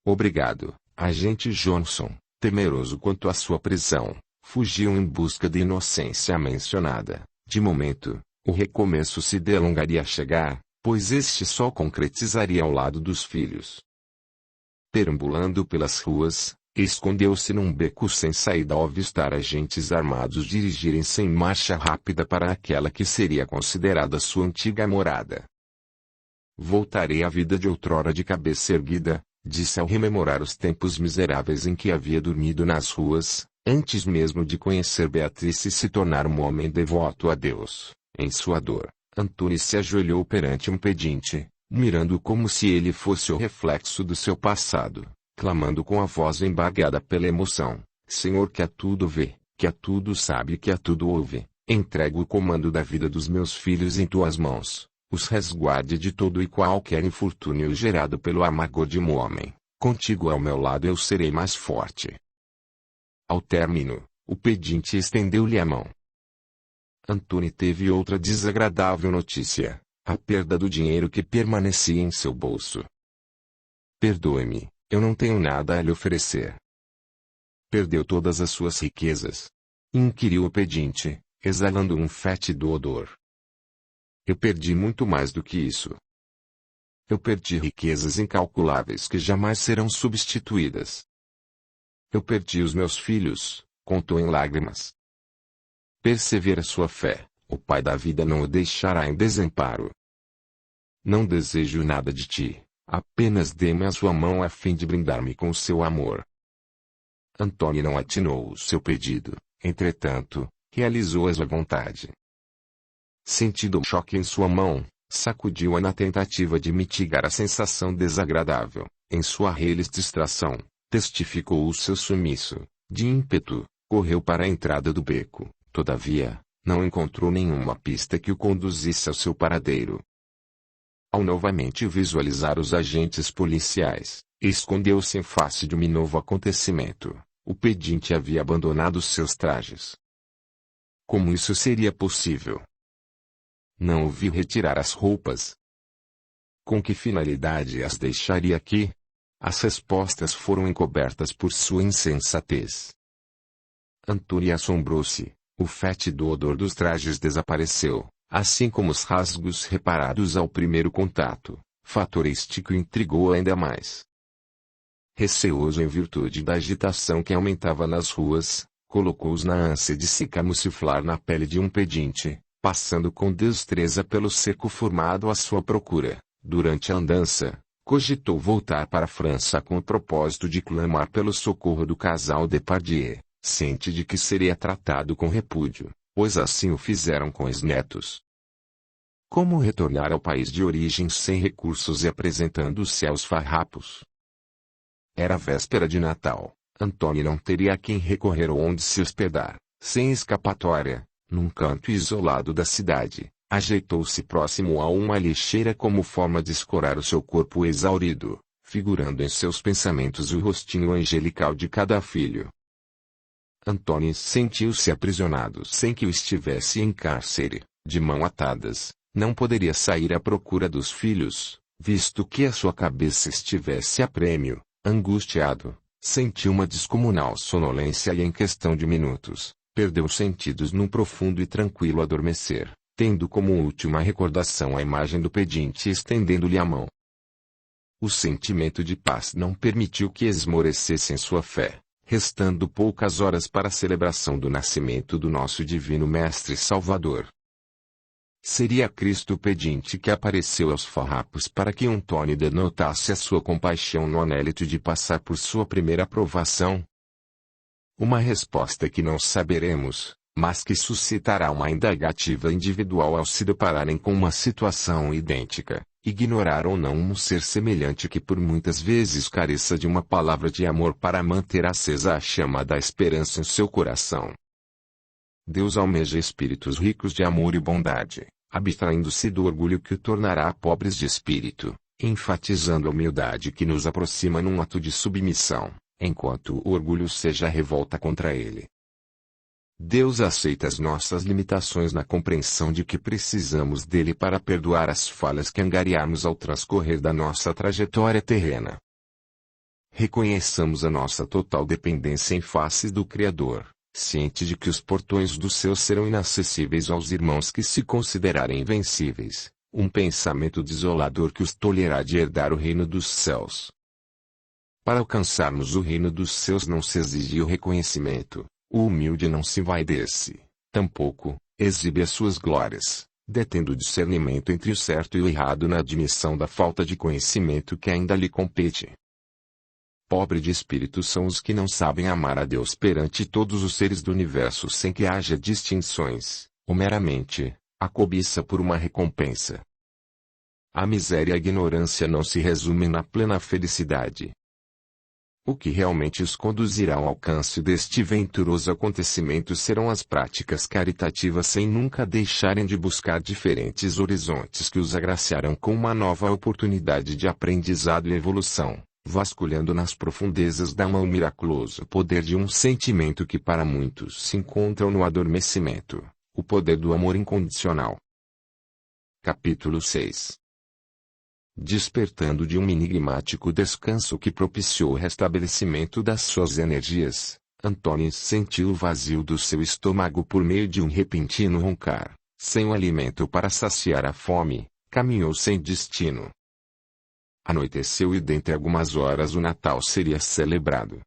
Obrigado, agente Johnson, temeroso quanto à sua prisão, fugiu em busca da inocência mencionada. De momento, o recomeço se delongaria a chegar, pois este só concretizaria ao lado dos filhos. Perambulando pelas ruas, escondeu-se num beco sem saída ao avistar agentes armados dirigirem-se em marcha rápida para aquela que seria considerada sua antiga morada. Voltarei à vida de outrora de cabeça erguida, disse ao rememorar os tempos miseráveis em que havia dormido nas ruas, antes mesmo de conhecer Beatriz e se tornar um homem devoto a Deus. Em sua dor, Antunes se ajoelhou perante um pedinte, mirando como se ele fosse o reflexo do seu passado, clamando com a voz embargada pela emoção: Senhor, que a tudo vê, que a tudo sabe, que a tudo ouve, entrego o comando da vida dos meus filhos em tuas mãos, os resguarde de todo e qualquer infortúnio gerado pelo amargor de um homem. Contigo ao meu lado eu serei mais forte. Ao término, o pedinte estendeu-lhe a mão. Antony teve outra desagradável notícia: a perda do dinheiro que permanecia em seu bolso. Perdoe-me, eu não tenho nada a lhe oferecer. Perdeu todas as suas riquezas? Inquiriu o pedinte, exalando um fétido odor. Eu perdi muito mais do que isso. Eu perdi riquezas incalculáveis que jamais serão substituídas. Eu perdi os meus filhos, contou em lágrimas. Persevera sua fé, o Pai da vida não o deixará em desamparo. Não desejo nada de ti, apenas dê-me a sua mão a fim de brindar-me com o seu amor. Antony não atinou o seu pedido, entretanto, realizou a sua vontade. Sentindo o choque em sua mão, sacudiu-a na tentativa de mitigar a sensação desagradável. Em sua reles distração, testificou o seu sumiço. De ímpeto, correu para a entrada do beco. Todavia, não encontrou nenhuma pista que o conduzisse ao seu paradeiro. Ao novamente visualizar os agentes policiais, escondeu-se em face de um novo acontecimento. O pedinte havia abandonado seus trajes. Como isso seria possível? Não o vi retirar as roupas. Com que finalidade as deixaria aqui? As respostas foram encobertas por sua insensatez. Antony assombrou-se. O fétido odor dos trajes desapareceu, assim como os rasgos reparados ao primeiro contato, fator este que o intrigou ainda mais. Receoso em virtude da agitação que aumentava nas ruas, colocou-os na ânsia de se camuflar na pele de um pedinte, passando com destreza pelo cerco formado à sua procura. Durante a andança, cogitou voltar para a França com o propósito de clamar pelo socorro do casal Depardieu, ciente de que seria tratado com repúdio, pois assim o fizeram com os netos. Como retornar ao país de origem sem recursos e apresentando-se aos farrapos? Era véspera de Natal. Antony não teria a quem recorrer ou onde se hospedar. Sem escapatória, num canto isolado da cidade, ajeitou-se próximo a uma lixeira como forma de escorar o seu corpo exaurido, figurando em seus pensamentos o rostinho angelical de cada filho. Antony sentiu-se aprisionado sem que o estivesse em cárcere, de mãos atadas. Não poderia sair à procura dos filhos, visto que a sua cabeça estivesse a prêmio. Angustiado, sentiu uma descomunal sonolência e em questão de minutos, perdeu os sentidos num profundo e tranquilo adormecer, tendo como última recordação a imagem do pedinte estendendo-lhe a mão. O sentimento de paz não permitiu que esmorecesse em sua fé, restando poucas horas para a celebração do nascimento do nosso Divino Mestre e Salvador. Seria Cristo o pedinte que apareceu aos farrapos para que Antony denotasse a sua compaixão no anélito de passar por sua primeira provação? Uma resposta que não saberemos, mas que suscitará uma indagativa individual ao se depararem com uma situação idêntica, ignorar ou não um ser semelhante que por muitas vezes careça de uma palavra de amor para manter acesa a chama da esperança em seu coração. Deus almeja espíritos ricos de amor e bondade, abstraindo-se do orgulho que o tornará pobres de espírito, enfatizando a humildade que nos aproxima num ato de submissão, enquanto o orgulho seja a revolta contra ele. Deus aceita as nossas limitações na compreensão de que precisamos dele para perdoar as falhas que angariamos ao transcorrer da nossa trajetória terrena. Reconheçamos a nossa total dependência em face do Criador, ciente de que os portões do céu serão inacessíveis aos irmãos que se considerarem invencíveis, um pensamento desolador que os tolherá de herdar o reino dos céus. Para alcançarmos o reino dos céus não se exige o reconhecimento, o humilde não se envaidece, tampouco exibe as suas glórias, detendo o discernimento entre o certo e o errado na admissão da falta de conhecimento que ainda lhe compete. Pobre de espírito são os que não sabem amar a Deus perante todos os seres do universo sem que haja distinções, ou meramente, a cobiça por uma recompensa. A miséria e a ignorância não se resumem na plena felicidade. O que realmente os conduzirá ao alcance deste venturoso acontecimento serão as práticas caritativas sem nunca deixarem de buscar diferentes horizontes que os agraciarão com uma nova oportunidade de aprendizado e evolução, vasculhando nas profundezas da alma o miraculoso poder de um sentimento que para muitos se encontra no adormecimento, o poder do amor incondicional. Capítulo 6. Despertando de um enigmático descanso que propiciou o restabelecimento das suas energias, Antônio sentiu o vazio do seu estômago por meio de um repentino roncar. Sem o alimento para saciar a fome, caminhou sem destino. Anoiteceu e dentre algumas horas o Natal seria celebrado.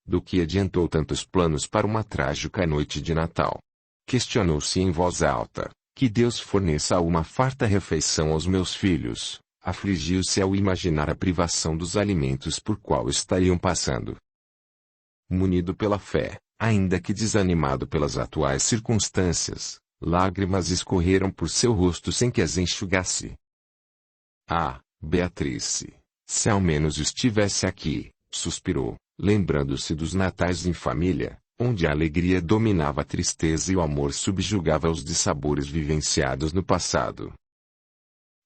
Do que adiantou tantos planos para uma trágica noite de Natal? Questionou-se em voz alta. Que Deus forneça uma farta refeição aos meus filhos. Afligiu-se ao imaginar a privação dos alimentos por qual estariam passando. Munido pela fé, ainda que desanimado pelas atuais circunstâncias, lágrimas escorreram por seu rosto sem que as enxugasse. Ah, Beatrice, se ao menos estivesse aqui, suspirou, lembrando-se dos natais em família, onde a alegria dominava a tristeza e o amor subjugava os dissabores vivenciados no passado.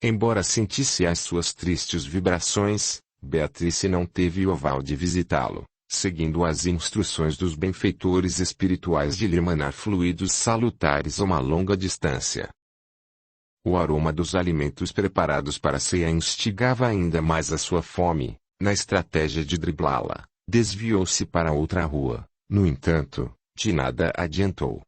Embora sentisse as suas tristes vibrações, Beatrice não teve o aval de visitá-lo, seguindo as instruções dos benfeitores espirituais de lhe emanar fluidos salutares a uma longa distância. O aroma dos alimentos preparados para a ceia instigava ainda mais a sua fome. Na estratégia de driblá-la, desviou-se para outra rua. No entanto, de nada adiantou.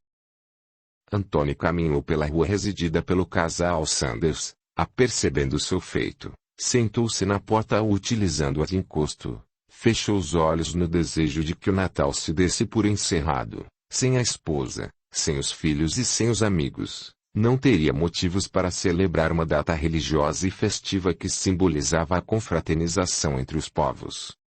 Antônio caminhou pela rua residida pelo casal Sanders, apercebendo seu feito, sentou-se na porta utilizando-a de encosto, fechou os olhos no desejo de que o Natal se desse por encerrado, sem a esposa, sem os filhos e sem os amigos, não teria motivos para celebrar uma data religiosa e festiva que simbolizava a confraternização entre os povos.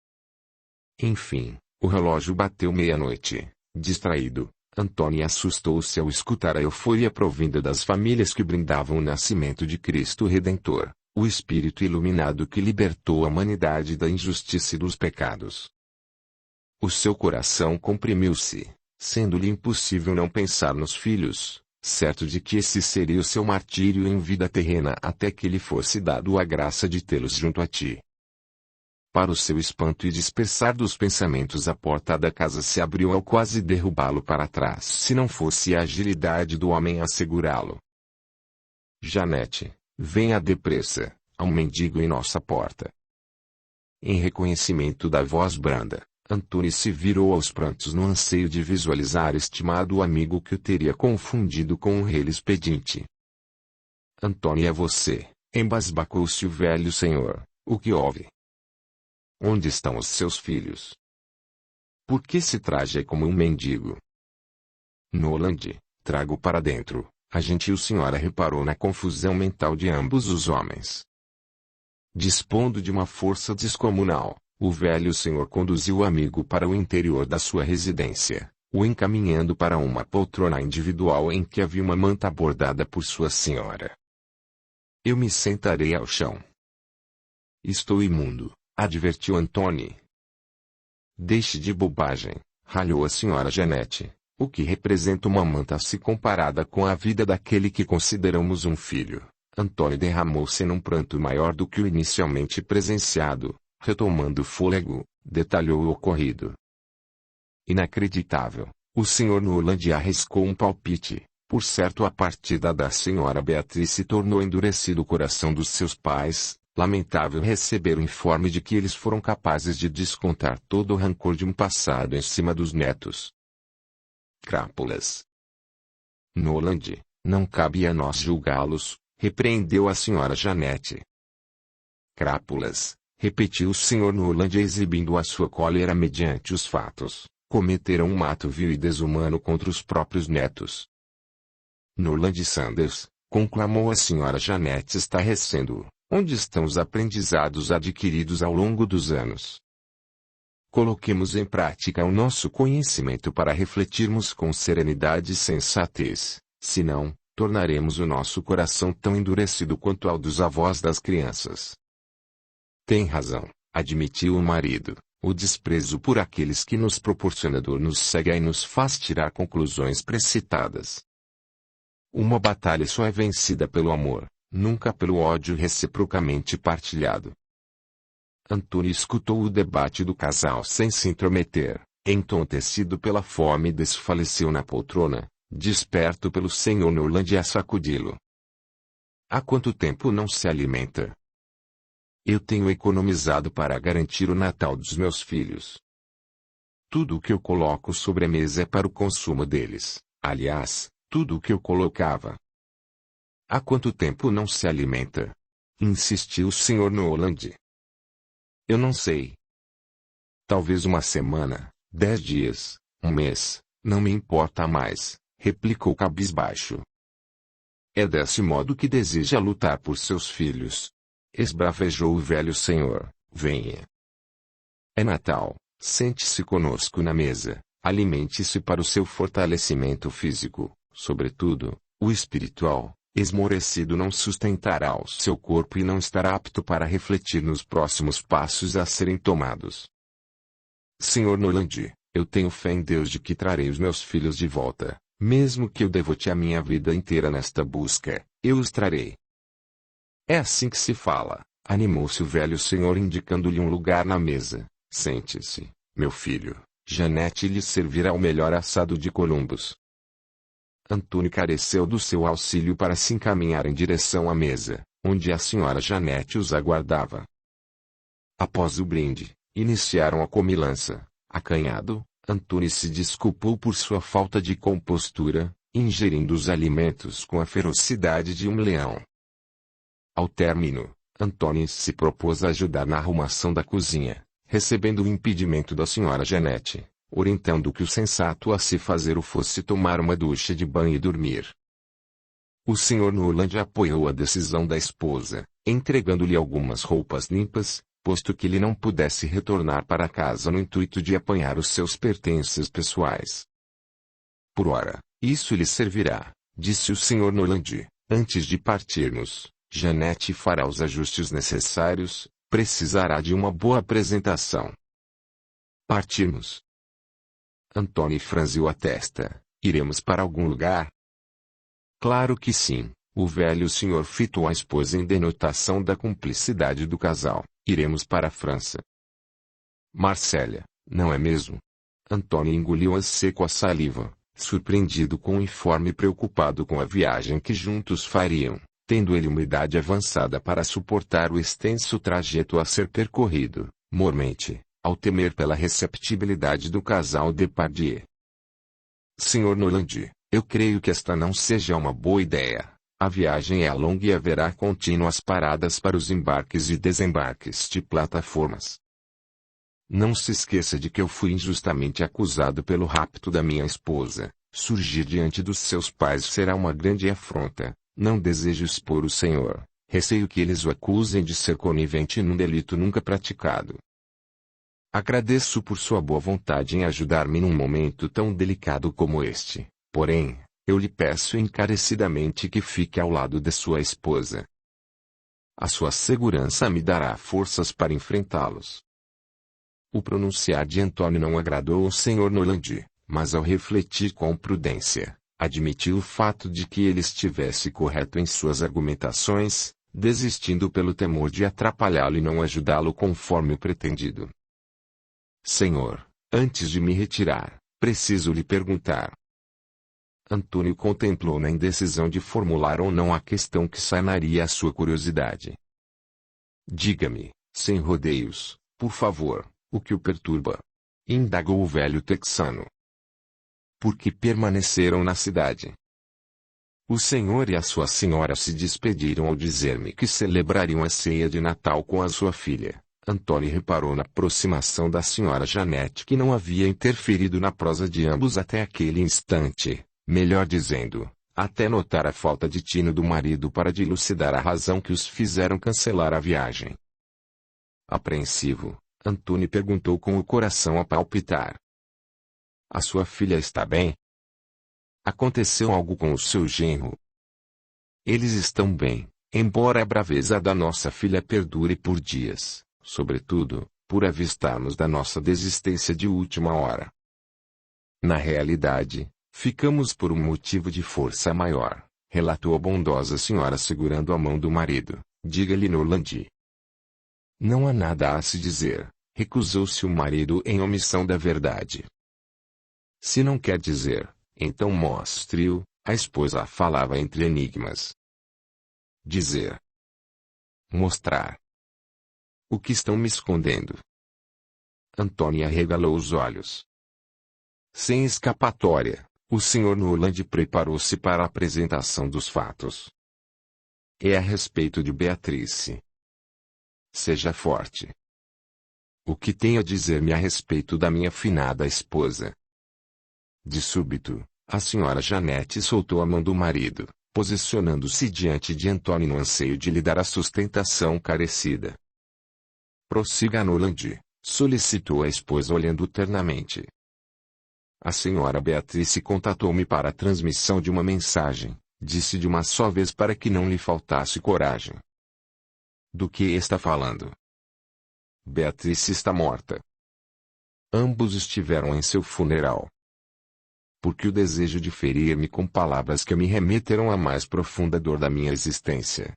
Enfim, o relógio bateu meia-noite. Distraído, Antônio assustou-se ao escutar a euforia provinda das famílias que brindavam o nascimento de Cristo Redentor, o Espírito iluminado que libertou a humanidade da injustiça e dos pecados. O seu coração comprimiu-se, sendo-lhe impossível não pensar nos filhos, certo de que esse seria o seu martírio em vida terrena até que lhe fosse dado a graça de tê-los junto a ti. Para o seu espanto e dispersar dos pensamentos, a porta da casa se abriu ao quase derrubá-lo para trás se não fosse a agilidade do homem a segurá-lo. Janete, venha depressa, há um mendigo em nossa porta. Em reconhecimento da voz branda, Antônio se virou aos prantos no anseio de visualizar estimado amigo que o teria confundido com um reles pedinte. Antônio, é você, embasbacou-se o velho senhor, o que houve? Onde estão os seus filhos? Por que se traja como um mendigo? Noland, trago para dentro. A gentil senhora reparou na confusão mental de ambos os homens. Dispondo de uma força descomunal, o velho senhor conduziu o amigo para o interior da sua residência, o encaminhando para uma poltrona individual em que havia uma manta bordada por sua senhora. Eu me sentarei ao chão. Estou imundo, advertiu Antônio. Deixe de bobagem, ralhou a senhora Janete. O que representa uma manta se comparada com a vida daquele que consideramos um filho? Antônio derramou-se num pranto maior do que o inicialmente presenciado, retomando o fôlego, detalhou o ocorrido. Inacreditável, o Sr. Noland arriscou um palpite. Por certo, a partida da senhora Beatriz tornou endurecido o coração dos seus pais, Lamentável receber o informe de que eles foram capazes de descontar todo o rancor de um passado em cima dos netos. Crápulas. Noland, não cabe a nós julgá-los, repreendeu a senhora Janete. Crápulas, repetiu o Sr. Noland exibindo a sua cólera mediante os fatos, cometeram um ato vil e desumano contra os próprios netos. Noland Sanders, conclamou a senhora Janete estarrecendo, onde estão os aprendizados adquiridos ao longo dos anos? Coloquemos em prática o nosso conhecimento para refletirmos com serenidade e sensatez, senão, tornaremos o nosso coração tão endurecido quanto ao dos avós das crianças. Tem razão, admitiu o marido, o desprezo por aqueles que nos proporciona dor nos cega e nos faz tirar conclusões precipitadas. Uma batalha só é vencida pelo amor, nunca pelo ódio reciprocamente partilhado. Antônio escutou o debate do casal sem se intrometer, entontecido pela fome desfaleceu na poltrona, desperto pelo Sr. Noland a sacudi-lo. Há quanto tempo não se alimenta? Eu tenho economizado para garantir o Natal dos meus filhos. Tudo o que eu coloco sobre a mesa é para o consumo deles, aliás, tudo o que eu colocava. Há quanto tempo não se alimenta? Insistiu o Sr. Noland. Eu não sei. Talvez uma semana, 10 dias, um mês, não me importa mais, replicou cabisbaixo. É desse modo que deseja lutar por seus filhos. Esbravejou o velho senhor, venha. É Natal, sente-se conosco na mesa, alimente-se para o seu fortalecimento físico, sobretudo, o espiritual. Esmorecido não sustentará o seu corpo e não estará apto para refletir nos próximos passos a serem tomados. Sr. Noland, eu tenho fé em Deus de que trarei os meus filhos de volta, mesmo que eu devote a minha vida inteira nesta busca, eu os trarei. É assim que se fala, animou-se o velho senhor indicando-lhe um lugar na mesa. Sente-se, meu filho, Janete lhe servirá o melhor assado de Columbus. Antônio careceu do seu auxílio para se encaminhar em direção à mesa, onde a senhora Janete os aguardava. Após o brinde, iniciaram a comilança. Acanhado, Antônio se desculpou por sua falta de compostura, ingerindo os alimentos com a ferocidade de um leão. Ao término, Antônio se propôs a ajudar na arrumação da cozinha, recebendo o impedimento da senhora Janete, orientando que o sensato a se fazer o fosse tomar uma ducha de banho e dormir. O Sr. Noland apoiou a decisão da esposa, entregando-lhe algumas roupas limpas, posto que ele não pudesse retornar para casa no intuito de apanhar os seus pertences pessoais. Por ora, isso lhe servirá, disse o Sr. Noland, antes de partirmos. Janete fará os ajustes necessários, precisará de uma boa apresentação. Partimos. Antônio franziu a testa. Iremos para algum lugar? Claro que sim, o velho senhor fitou a esposa em denotação da cumplicidade do casal. Iremos para a França. Marsella, não é mesmo? Antônio engoliu a seco a saliva, surpreendido com o informe e preocupado com a viagem que juntos fariam, tendo ele uma idade avançada para suportar o extenso trajeto a ser percorrido, mormente, ao temer pela receptibilidade do casal Depardieu. Sr. Noland, eu creio que esta não seja uma boa ideia. A viagem é longa e haverá contínuas paradas para os embarques e desembarques de plataformas. Não se esqueça de que eu fui injustamente acusado pelo rapto da minha esposa. Surgir diante dos seus pais será uma grande afronta. Não desejo expor o senhor. Receio que eles o acusem de ser conivente num delito nunca praticado. Agradeço por sua boa vontade em ajudar-me num momento tão delicado como este, porém, eu lhe peço encarecidamente que fique ao lado de sua esposa. A sua segurança me dará forças para enfrentá-los. O pronunciar de Antônio não agradou ao Sr. Noland, mas ao refletir com prudência, admitiu o fato de que ele estivesse correto em suas argumentações, desistindo pelo temor de atrapalhá-lo e não ajudá-lo conforme o pretendido. Senhor, antes de me retirar, preciso lhe perguntar. Antônio contemplou na indecisão de formular ou não a questão que sanaria a sua curiosidade. Diga-me, sem rodeios, por favor, o que o perturba? Indagou o velho texano. Por que permaneceram na cidade? O senhor e a sua senhora se despediram ao dizer-me que celebrariam a ceia de Natal com a sua filha. Antônio reparou na aproximação da senhora Janete que não havia interferido na prosa de ambos até aquele instante, melhor dizendo, até notar a falta de tino do marido para dilucidar a razão que os fizeram cancelar a viagem. Apreensivo, Antônio perguntou com o coração a palpitar. A sua filha está bem? Aconteceu algo com o seu genro? Eles estão bem, embora a braveza da nossa filha perdure por dias, sobretudo, por avistarmos da nossa desistência de última hora. Na realidade, ficamos por um motivo de força maior, relatou a bondosa senhora segurando a mão do marido. Diga-lhe Norland. Não há nada a se dizer, recusou-se o marido em omissão da verdade. Se não quer dizer, então mostre-o, a esposa falava entre enigmas. Dizer. Mostrar. O que estão me escondendo? Antônia arregalou os olhos. Sem escapatória, o Sr. Norland preparou-se para a apresentação dos fatos. É a respeito de Beatrice. Seja forte. O que tem a dizer-me a respeito da minha finada esposa? De súbito, a senhora Janete soltou a mão do marido, posicionando-se diante de Antônio no anseio de lhe dar a sustentação carecida. Prossiga Norland, solicitou a esposa olhando ternamente. A senhora Beatrice contatou-me para a transmissão de uma mensagem, disse de uma só vez para que não lhe faltasse coragem. Do que está falando? Beatrice está morta. Ambos estiveram em seu funeral. Porque o desejo de ferir-me com palavras que me remeteram à mais profunda dor da minha existência.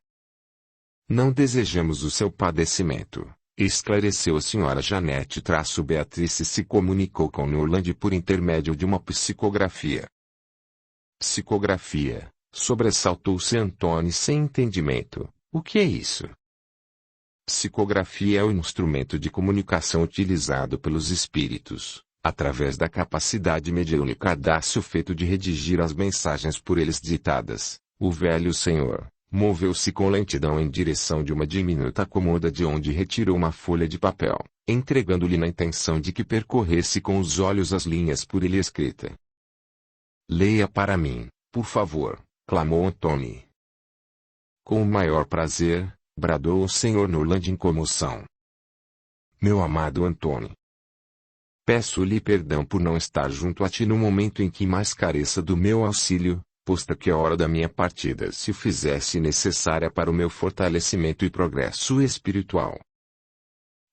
Não desejamos o seu padecimento, esclareceu a senhora Janete. Beatrice se comunicou com Norland por intermédio de uma psicografia. Psicografia, sobressaltou-se Antônio sem entendimento. O que é isso? Psicografia é o instrumento de comunicação utilizado pelos espíritos, através da capacidade mediúnica Dácio feito de redigir as mensagens por eles ditadas. O velho senhor moveu-se com lentidão em direção de uma diminuta cômoda de onde retirou uma folha de papel, entregando-lhe na intenção de que percorresse com os olhos as linhas por ele escrita. Leia para mim, por favor, clamou Antônio. Com o maior prazer, bradou o Sr. Norland em comoção. Meu amado Antônio. Peço-lhe perdão por não estar junto a ti no momento em que mais careça do meu auxílio, posto que a hora da minha partida se fizesse necessária para o meu fortalecimento e progresso espiritual.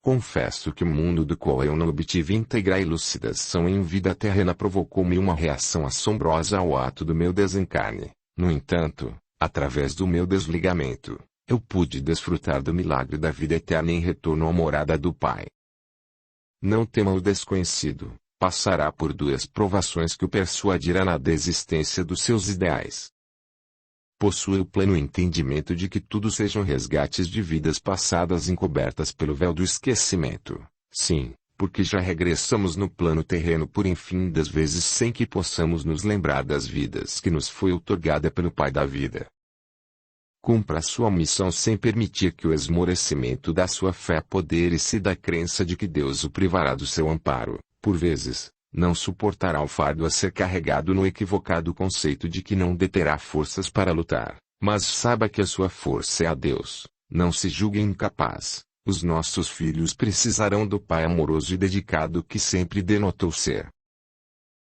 Confesso que o mundo do qual eu não obtive íntegra elucidação em vida terrena provocou-me uma reação assombrosa ao ato do meu desencarne. No entanto, através do meu desligamento, eu pude desfrutar do milagre da vida eterna em retorno à morada do Pai. Não tema o desconhecido, passará por duras provações que o persuadirá na desistência dos seus ideais. Possui o pleno entendimento de que tudo sejam resgates de vidas passadas encobertas pelo véu do esquecimento. Sim, porque já regressamos no plano terreno por infinitas vezes sem que possamos nos lembrar das vidas que nos foi outorgada pelo Pai da vida. Cumpra a sua missão sem permitir que o esmorecimento da sua fé apodere-se da crença de que Deus o privará do seu amparo. Por vezes, não suportará o fardo a ser carregado no equivocado conceito de que não deterá forças para lutar, mas saiba que a sua força é a Deus. Não se julgue incapaz. Os nossos filhos precisarão do Pai amoroso e dedicado que sempre denotou ser.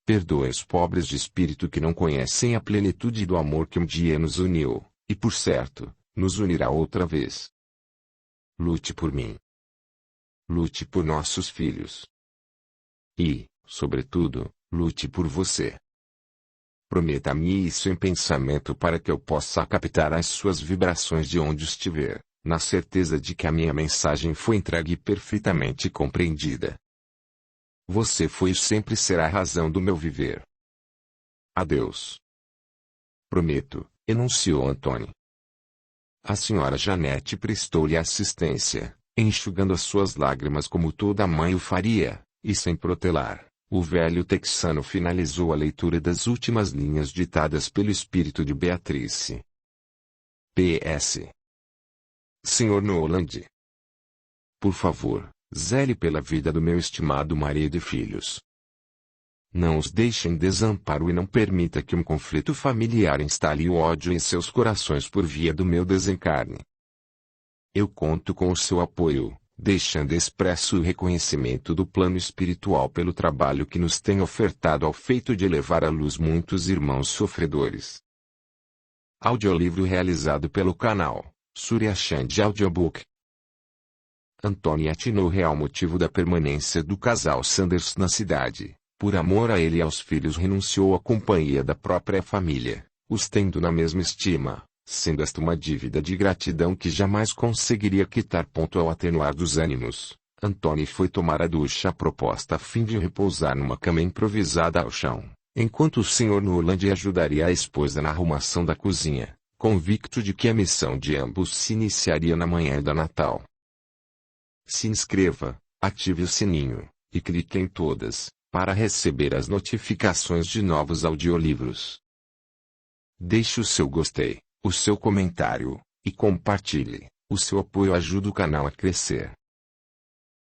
Perdoe os pobres de espírito que não conhecem a plenitude do amor que um dia nos uniu. E por certo, nos unirá outra vez. Lute por mim. Lute por nossos filhos. E, sobretudo, lute por você. Prometa-me isso em pensamento para que eu possa captar as suas vibrações de onde estiver, na certeza de que a minha mensagem foi entregue perfeitamente compreendida. Você foi e sempre será a razão do meu viver. Adeus. Prometo, enunciou Antônio. A senhora Janete prestou-lhe assistência, enxugando as suas lágrimas como toda mãe o faria, e sem protelar. O velho texano finalizou a leitura das últimas linhas ditadas pelo espírito de Beatrice. P.S. Sr. Noland. Por favor, zele pela vida do meu estimado marido e filhos. Não os deixe em desamparo e não permita que um conflito familiar instale o ódio em seus corações por via do meu desencarne. Eu conto com o seu apoio, deixando expresso o reconhecimento do plano espiritual pelo trabalho que nos tem ofertado ao feito de levar à luz muitos irmãos sofredores. Audiolivro realizado pelo canal Surya Chand Audiobook. Antônio atinou o real motivo da permanência do casal Sanders na cidade. Por amor a ele e aos filhos renunciou à companhia da própria família, os tendo na mesma estima, sendo esta uma dívida de gratidão que jamais conseguiria quitar. Ao atenuar dos ânimos, Antônio foi tomar a ducha proposta a fim de repousar numa cama improvisada ao chão, enquanto o Sr. Noland ajudaria a esposa na arrumação da cozinha, convicto de que a missão de ambos se iniciaria na manhã da Natal. Se inscreva, ative o sininho, e clique em todas, para receber as notificações de novos audiolivros. Deixe o seu gostei, o seu comentário, e compartilhe. O seu apoio ajuda o canal a crescer.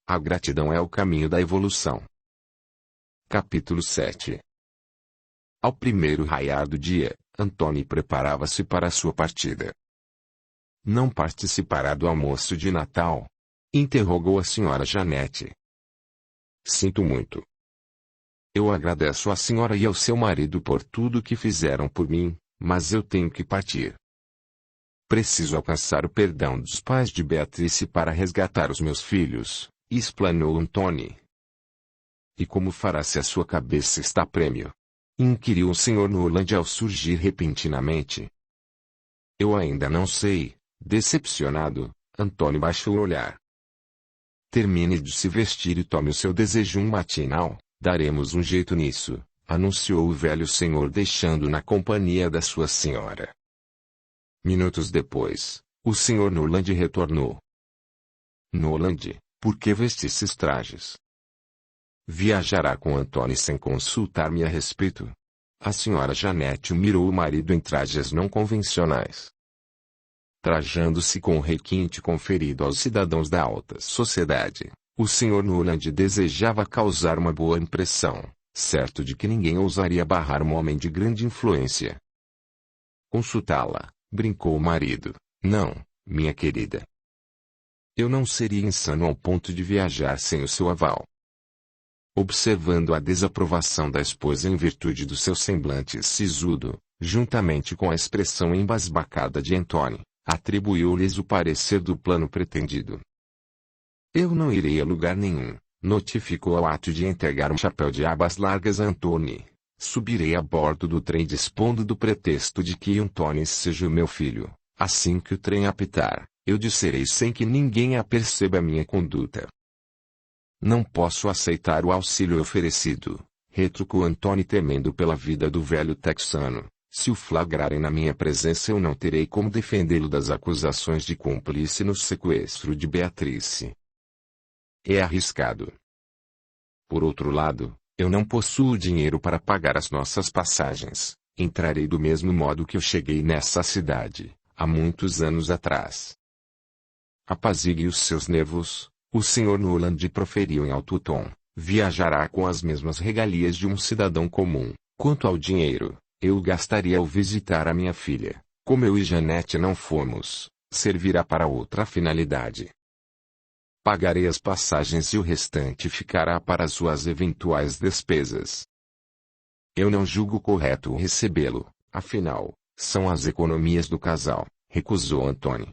A gratidão é o caminho da evolução. Capítulo 7. Ao primeiro raiar do dia, Antônio preparava-se para a sua partida. Não participará do almoço de Natal? Interrogou a senhora Janete. Sinto muito. Eu agradeço à senhora e ao seu marido por tudo que fizeram por mim, mas eu tenho que partir. Preciso alcançar o perdão dos pais de Beatrice para resgatar os meus filhos, explanou Antônio. E como fará se a sua cabeça está a prêmio? Inquiriu o Sr. Noland ao surgir repentinamente. Eu ainda não sei, decepcionado, Antônio baixou o olhar. Termine de se vestir e tome o seu desejum matinal. Daremos um jeito nisso, anunciou o velho senhor deixando na companhia da sua senhora. Minutos depois, o Sr. Noland retornou. Noland, por que veste esses trajes? Viajará com Antônio sem consultar-me a respeito? A senhora Janete mirou o marido em trajes não convencionais. Trajando-se com o requinte conferido aos cidadãos da alta sociedade. O Sr. Noland desejava causar uma boa impressão, certo de que ninguém ousaria barrar um homem de grande influência. Consultá-la, brincou o marido. Não, minha querida. Eu não seria insano ao ponto de viajar sem o seu aval. Observando a desaprovação da esposa em virtude do seu semblante sisudo, juntamente com a expressão embasbacada de Antônio, atribuiu-lhes o parecer do plano pretendido. Eu não irei a lugar nenhum, notificou ao ato de entregar um chapéu de abas largas a Antônio. Subirei a bordo do trem dispondo do pretexto de que Antônio seja o meu filho. Assim que o trem apitar, eu disserei sem que ninguém aperceba a minha conduta. Não posso aceitar o auxílio oferecido, retrucou Antônio temendo pela vida do velho texano. Se o flagrarem na minha presença eu não terei como defendê-lo das acusações de cúmplice no sequestro de Beatrice. É arriscado. Por outro lado, eu não possuo dinheiro para pagar as nossas passagens. Entrarei do mesmo modo que eu cheguei nessa cidade, há muitos anos atrás. Apazigue os seus nervos, o Sr. Noland proferiu em alto tom. Viajará com as mesmas regalias de um cidadão comum. Quanto ao dinheiro, eu o gastaria ao visitar a minha filha. Como eu e Janete não fomos, servirá para outra finalidade. Pagarei as passagens e o restante ficará para as suas eventuais despesas. Eu não julgo correto recebê-lo, afinal, são as economias do casal, recusou Antônio.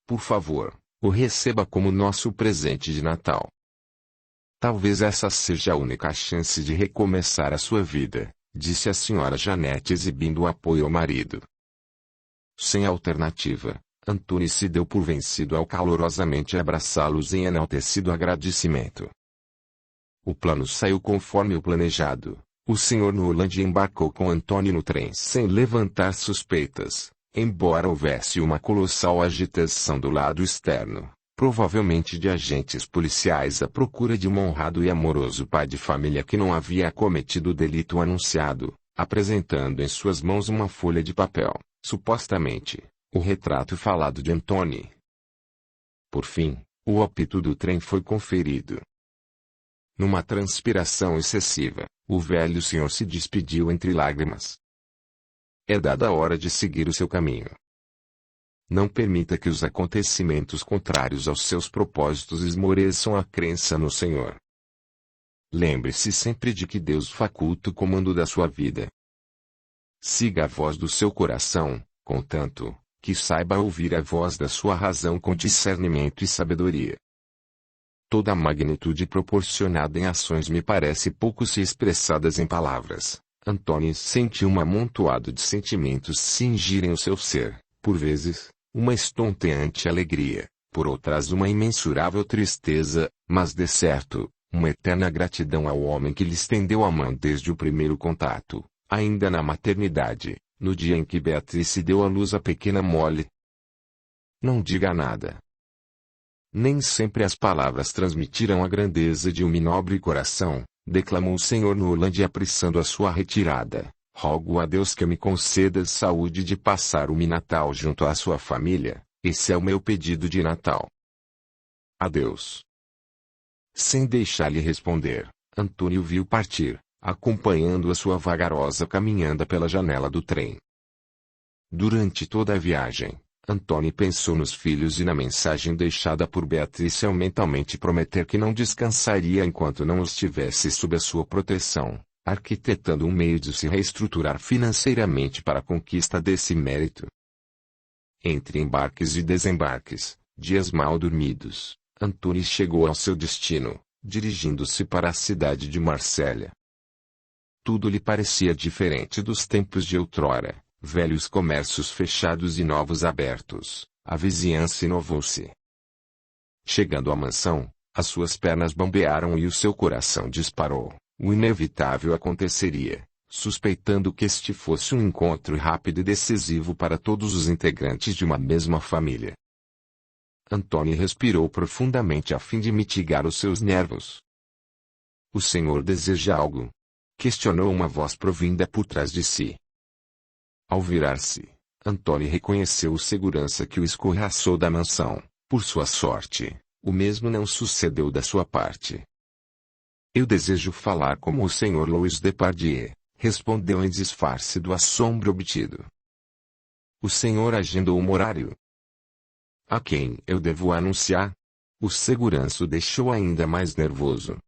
Por favor, o receba como nosso presente de Natal. Talvez essa seja a única chance de recomeçar a sua vida, disse a senhora Janete exibindo o apoio ao marido. Sem alternativa, Antônio se deu por vencido ao calorosamente abraçá-los em enaltecido agradecimento. O plano saiu conforme o planejado. O Sr. Noland embarcou com Antônio no trem sem levantar suspeitas, Embora houvesse uma colossal agitação do lado externo, provavelmente de agentes policiais à procura de um honrado e amoroso pai de família que não havia cometido o delito anunciado, apresentando em suas mãos uma folha de papel, supostamente, o retrato falado de Anthony. Por fim, o apito do trem foi conferido. Numa transpiração excessiva, o velho senhor se despediu entre lágrimas. É dada a hora de seguir o seu caminho. Não permita que os acontecimentos contrários aos seus propósitos esmoreçam a crença no Senhor. Lembre-se sempre de que Deus faculta o comando da sua vida. Siga a voz do seu coração, contanto que saiba ouvir a voz da sua razão com discernimento e sabedoria. Toda a magnitude proporcionada em ações me parece pouco se expressadas em palavras. Anthony sentiu um amontoado de sentimentos cingirem o seu ser, por vezes, uma estonteante alegria, por outras uma imensurável tristeza, mas de certo, uma eterna gratidão ao homem que lhe estendeu a mão desde o primeiro contato, ainda na maternidade, no dia em que Beatrice deu à luz a pequena Molly. Não diga nada. Nem sempre as palavras transmitirão a grandeza de um nobre coração, declamou o Sr. Noland apressando a sua retirada. Rogo a Deus que me conceda saúde de passar o Natal junto à sua família. Esse é o meu pedido de Natal. Adeus. Sem deixar-lhe responder, Antônio viu partir, acompanhando a sua vagarosa caminhada pela janela do trem. Durante toda a viagem, Antônio pensou nos filhos e na mensagem deixada por Beatrice ao mentalmente prometer que não descansaria enquanto não os tivesse sob a sua proteção, arquitetando um meio de se reestruturar financeiramente para a conquista desse mérito. Entre embarques e desembarques, dias mal dormidos, Antônio chegou ao seu destino, dirigindo-se para a cidade de Marsella. Tudo lhe parecia diferente dos tempos de outrora. Velhos comércios fechados e novos abertos, a vizinhança inovou-se. Chegando à mansão, as suas pernas bambearam e o seu coração disparou. O inevitável aconteceria, suspeitando que este fosse um encontro rápido e decisivo para todos os integrantes de uma mesma família. Antônio respirou profundamente a fim de mitigar os seus nervos. O senhor deseja algo? Questionou uma voz provinda por trás de si. Ao virar-se, Antônio reconheceu o segurança que o escorraçou da mansão. Por sua sorte, o mesmo não sucedeu da sua parte. Eu desejo falar com o Sr. Louis Depardieu, respondeu em disfarce do assombro obtido. O senhor agendou um horário? A quem eu devo anunciar? O segurança o deixou ainda mais nervoso.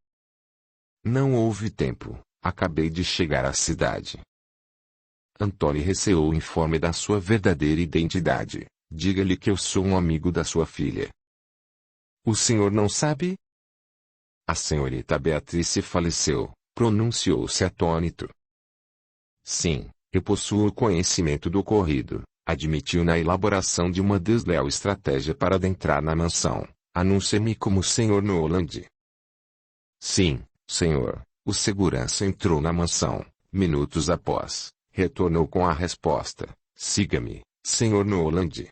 Não houve tempo, acabei de chegar à cidade. Antônio receou o informe da sua verdadeira identidade. Diga-lhe que eu sou um amigo da sua filha. O senhor não sabe? A senhorita Beatrice faleceu, pronunciou-se atônito. Sim, eu possuo conhecimento do ocorrido, admitiu na elaboração de uma desleal estratégia para adentrar na mansão. Anuncie-me como Sr. Noland. Sim, senhor. O segurança entrou na mansão, minutos após. Retornou com a resposta: siga-me, Sr. Noland.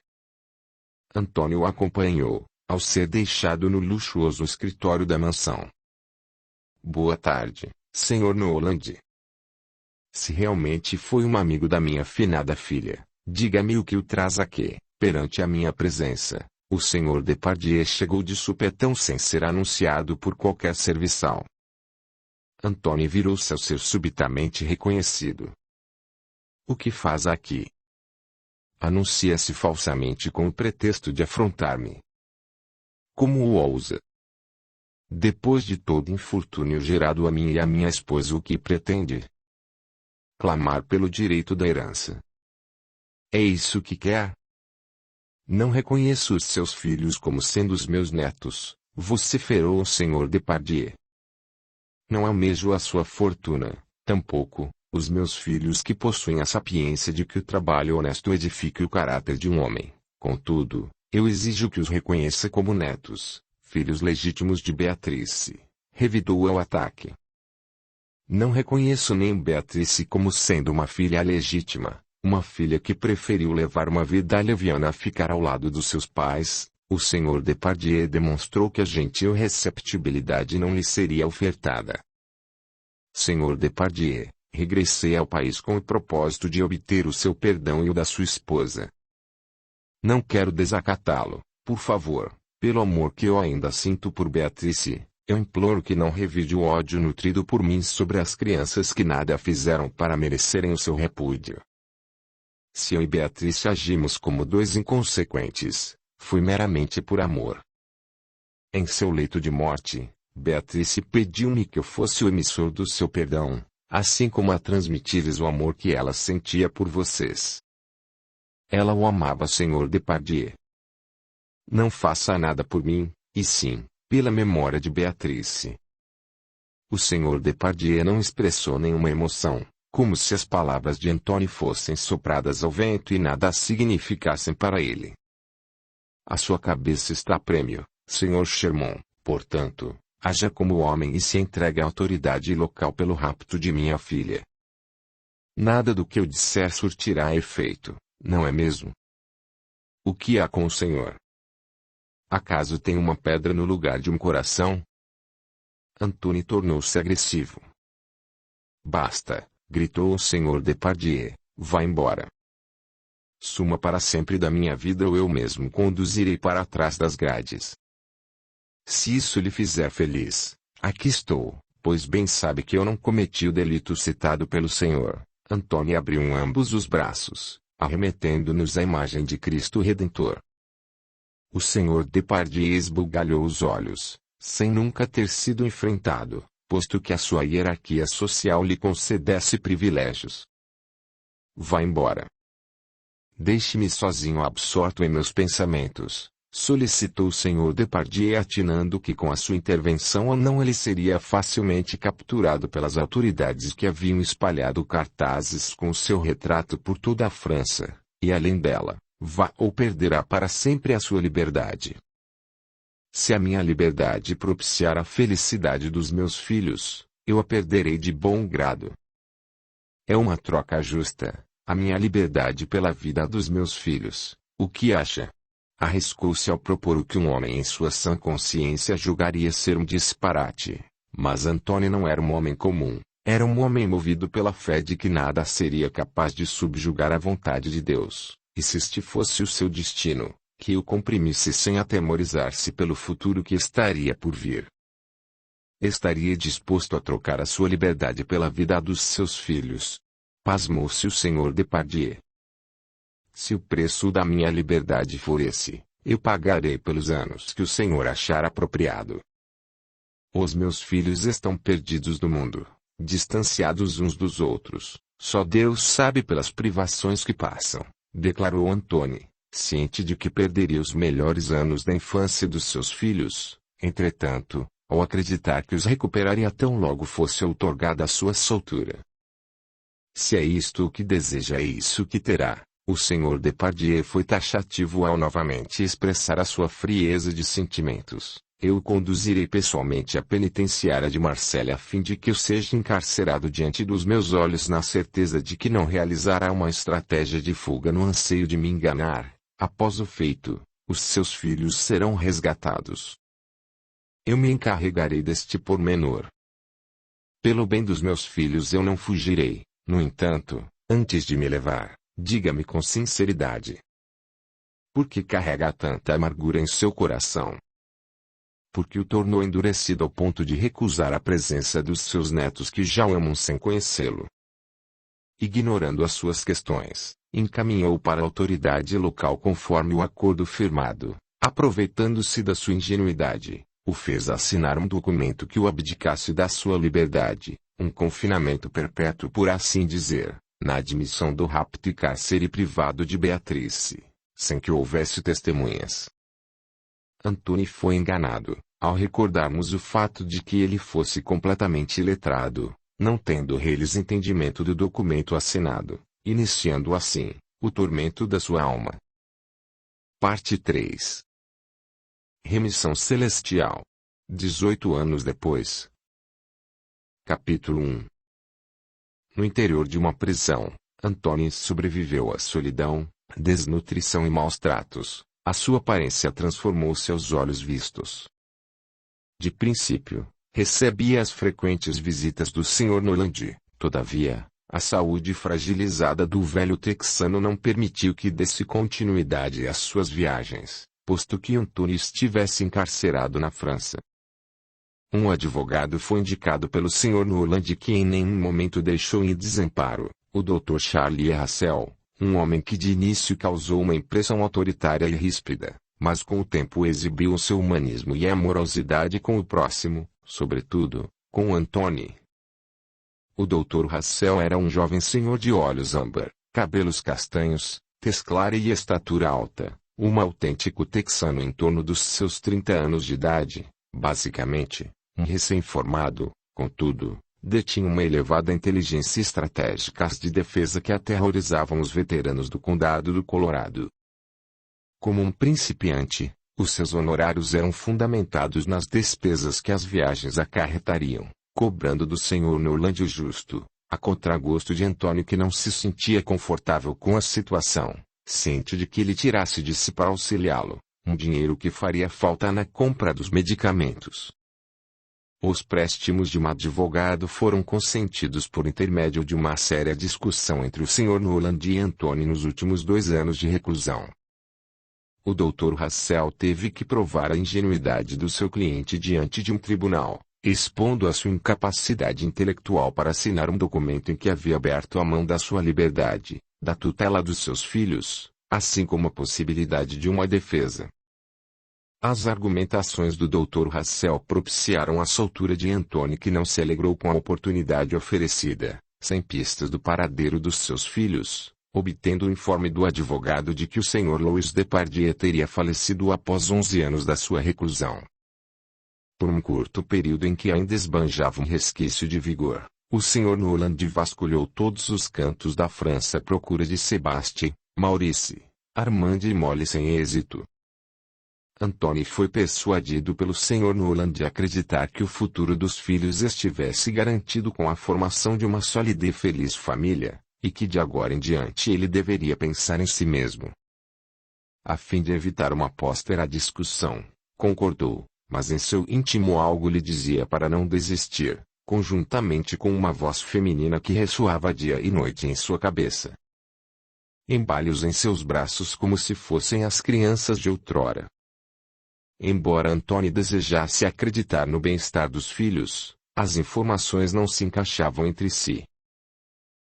Antônio o acompanhou, ao ser deixado no luxuoso escritório da mansão. Boa tarde, Sr. Noland. Se realmente foi um amigo da minha finada filha, diga-me o que o traz aqui. Perante a minha presença, o Sr. Depardieu chegou de supetão sem ser anunciado por qualquer serviçal. Antônio virou-se ao ser subitamente reconhecido. O que faz aqui? Anuncia-se falsamente com o pretexto de afrontar-me. Como o ousa? Depois de todo infortúnio gerado a mim e a minha esposa, o que pretende? Clamar pelo direito da herança. É isso que quer? Não reconheço os seus filhos como sendo os meus netos, vociferou o Sr. Depardieu. Não almejo a sua fortuna, tampouco os meus filhos que possuem a sapiência de que o trabalho honesto edifique o caráter de um homem. Contudo, eu exijo que os reconheça como netos, filhos legítimos de Beatrice. Revidou ao ataque. Não reconheço nem Beatrice como sendo uma filha legítima, uma filha que preferiu levar uma vida leviana a ficar ao lado dos seus pais, o Sr. Depardieu demonstrou que a gentil receptibilidade não lhe seria ofertada. Sr. Depardieu, regressei ao país com o propósito de obter o seu perdão e o da sua esposa. Não quero desacatá-lo, por favor, pelo amor que eu ainda sinto por Beatrice, eu imploro que não revide o ódio nutrido por mim sobre as crianças que nada fizeram para merecerem o seu repúdio. Se eu e Beatrice agimos como dois inconsequentes, foi meramente por amor. Em seu leito de morte, Beatrice pediu-me que eu fosse o emissor do seu perdão, assim como a transmitir-lhes o amor que ela sentia por vocês. Ela o amava, Sr. Depardieu. Não faça nada por mim, e sim, pela memória de Beatrice. O Sr. Depardieu não expressou nenhuma emoção, como se as palavras de Antônio fossem sopradas ao vento e nada significassem para ele. A sua cabeça está a prêmio, Sr. Sherman, portanto, haja como homem e se entregue à autoridade local pelo rapto de minha filha. Nada do que eu disser surtirá efeito, não é mesmo? O que há com o senhor? Acaso tem uma pedra no lugar de um coração? Antônio tornou-se agressivo. Basta, gritou o Sr. Depardieu, vá embora. Suma para sempre da minha vida ou eu mesmo conduzirei para trás das grades. Se isso lhe fizer feliz, aqui estou, pois bem sabe que eu não cometi o delito citado pelo Senhor. Antônio abriu ambos os braços, arremetendo-nos à imagem de Cristo Redentor. O Sr. Depardieu esbugalhou os olhos, sem nunca ter sido enfrentado, posto que a sua hierarquia social lhe concedesse privilégios. Vá embora. Deixe-me sozinho absorto em meus pensamentos, solicitou o Sr. Depardieu, atinando que com a sua intervenção ou não ele seria facilmente capturado pelas autoridades que haviam espalhado cartazes com o seu retrato por toda a França, e além dela, vá ou perderá para sempre a sua liberdade. Se a minha liberdade propiciar a felicidade dos meus filhos, eu a perderei de bom grado. É uma troca justa, a minha liberdade pela vida dos meus filhos, o que acha? Arriscou-se ao propor o que um homem em sua sã consciência julgaria ser um disparate, mas Antônio não era um homem comum, era um homem movido pela fé de que nada seria capaz de subjugar a vontade de Deus, e se este fosse o seu destino, que o comprimisse sem atemorizar-se pelo futuro que estaria por vir. Estaria disposto a trocar a sua liberdade pela vida dos seus filhos. Pasmou-se o Sr. Depardieu. Se o preço da minha liberdade for esse, eu pagarei pelos anos que o senhor achar apropriado. Os meus filhos estão perdidos do mundo, distanciados uns dos outros, só Deus sabe pelas privações que passam, declarou Antônio, ciente de que perderia os melhores anos da infância dos seus filhos. Entretanto, ao acreditar que os recuperaria tão logo fosse outorgada a sua soltura. Se é isto o que deseja, é isso que terá. O Sr. Depardieu foi taxativo ao novamente expressar a sua frieza de sentimentos. Eu o conduzirei pessoalmente à penitenciária de Marselha a fim de que eu seja encarcerado diante dos meus olhos na certeza de que não realizará uma estratégia de fuga no anseio de me enganar. Após o feito, os seus filhos serão resgatados. Eu me encarregarei deste pormenor. Pelo bem dos meus filhos eu não fugirei. No entanto, antes de me levar, diga-me com sinceridade. Por que carrega tanta amargura em seu coração? Por que o tornou endurecido ao ponto de recusar a presença dos seus netos que já o amam sem conhecê-lo? Ignorando as suas questões, encaminhou-o para a autoridade local conforme o acordo firmado, aproveitando-se da sua ingenuidade, o fez assinar um documento que o abdicasse da sua liberdade, um confinamento perpétuo por assim dizer, na admissão do rapto e cárcere privado de Beatrice, sem que houvesse testemunhas. Antônio foi enganado, ao recordarmos o fato de que ele fosse completamente iletrado, não tendo reles entendimento do documento assinado, iniciando assim, o tormento da sua alma. Parte 3. Remissão Celestial. 18 anos depois. Capítulo 1. No interior de uma prisão, Antônio sobreviveu à solidão, desnutrição e maus tratos. A sua aparência transformou-se aos olhos vistos. De princípio, recebia as frequentes visitas do Sr. Noland. Todavia, a saúde fragilizada do velho texano não permitiu que desse continuidade às suas viagens, posto que Antônio estivesse encarcerado na França. Um advogado foi indicado pelo Sr. Noland que em nenhum momento deixou em desamparo, o Dr. Charles Russell, um homem que de início causou uma impressão autoritária e ríspida, mas com o tempo exibiu o seu humanismo e amorosidade com o próximo, sobretudo, com Antônio. O Dr. Russell era um jovem senhor de olhos âmbar, cabelos castanhos, tez clara e estatura alta, um autêntico texano em torno dos seus 30 anos de idade, basicamente, um recém-formado, contudo, detinha uma elevada inteligência e estratégicas de defesa que aterrorizavam os veteranos do condado do Colorado. Como um principiante, os seus honorários eram fundamentados nas despesas que as viagens acarretariam, cobrando do Sr. Noland o justo, a contragosto de Antônio que não se sentia confortável com a situação, ciente de que ele tirasse de si para auxiliá-lo, um dinheiro que faria falta na compra dos medicamentos. Os préstimos de um advogado foram consentidos por intermédio de uma séria discussão entre o Sr. Noland e Antônio nos últimos 2 anos de reclusão. O Dr. Russell teve que provar a ingenuidade do seu cliente diante de um tribunal, expondo a sua incapacidade intelectual para assinar um documento em que havia aberto a mão da sua liberdade, da tutela dos seus filhos, assim como a possibilidade de uma defesa. As argumentações do Dr. Russell propiciaram a soltura de Antônio que não se alegrou com a oportunidade oferecida, sem pistas do paradeiro dos seus filhos, obtendo o informe do advogado de que o Sr. Louis Depardieu teria falecido após 11 anos da sua reclusão. Por um curto período em que ainda esbanjava um resquício de vigor, o Sr. Noland vasculhou todos os cantos da França à procura de Sébastien, Maurice, Armand e Molly sem êxito. Antônio foi persuadido pelo Sr. Noland a acreditar que o futuro dos filhos estivesse garantido com a formação de uma sólida e feliz família, e que de agora em diante ele deveria pensar em si mesmo. A fim de evitar uma póstera discussão, concordou, mas em seu íntimo algo lhe dizia para não desistir, conjuntamente com uma voz feminina que ressoava dia e noite em sua cabeça. Embale-os em seus braços como se fossem as crianças de outrora. Embora Antônio desejasse acreditar no bem-estar dos filhos, as informações não se encaixavam entre si.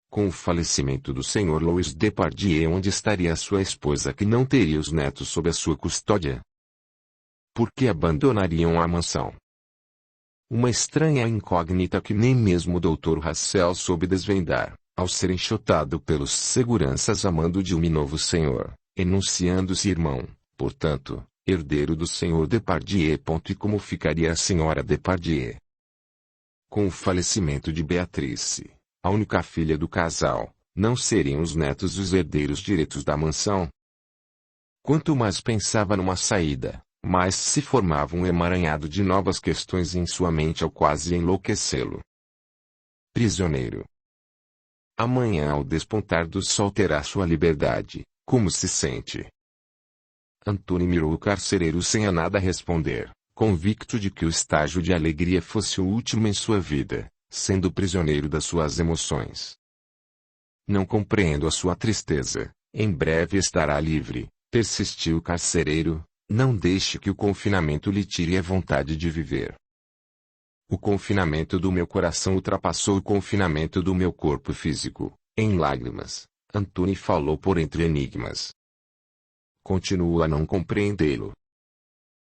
Com o falecimento do Sr. Louis Depardieu, onde estaria sua esposa que não teria os netos sob a sua custódia? Por que abandonariam a mansão? Uma estranha incógnita que nem mesmo o Dr. Russell soube desvendar, ao ser enxotado pelos seguranças a mando de um novo senhor, enunciando-se irmão, portanto, herdeiro do Sr. Depardieu. E como ficaria a Sra. Depardieu? Com o falecimento de Beatrice, a única filha do casal, não seriam os netos os herdeiros diretos da mansão? Quanto mais pensava numa saída, mais se formava um emaranhado de novas questões em sua mente ao quase enlouquecê-lo. Prisioneiro. Amanhã ao despontar do sol terá sua liberdade. Como se sente? Antônio mirou o carcereiro sem a nada responder, convicto de que o estágio de alegria fosse o último em sua vida, sendo prisioneiro das suas emoções. Não compreendo a sua tristeza, em breve estará livre, persistiu o carcereiro, não deixe que o confinamento lhe tire a vontade de viver. O confinamento do meu coração ultrapassou o confinamento do meu corpo físico, em lágrimas, Antônio falou por entre enigmas. Continuo a não compreendê-lo.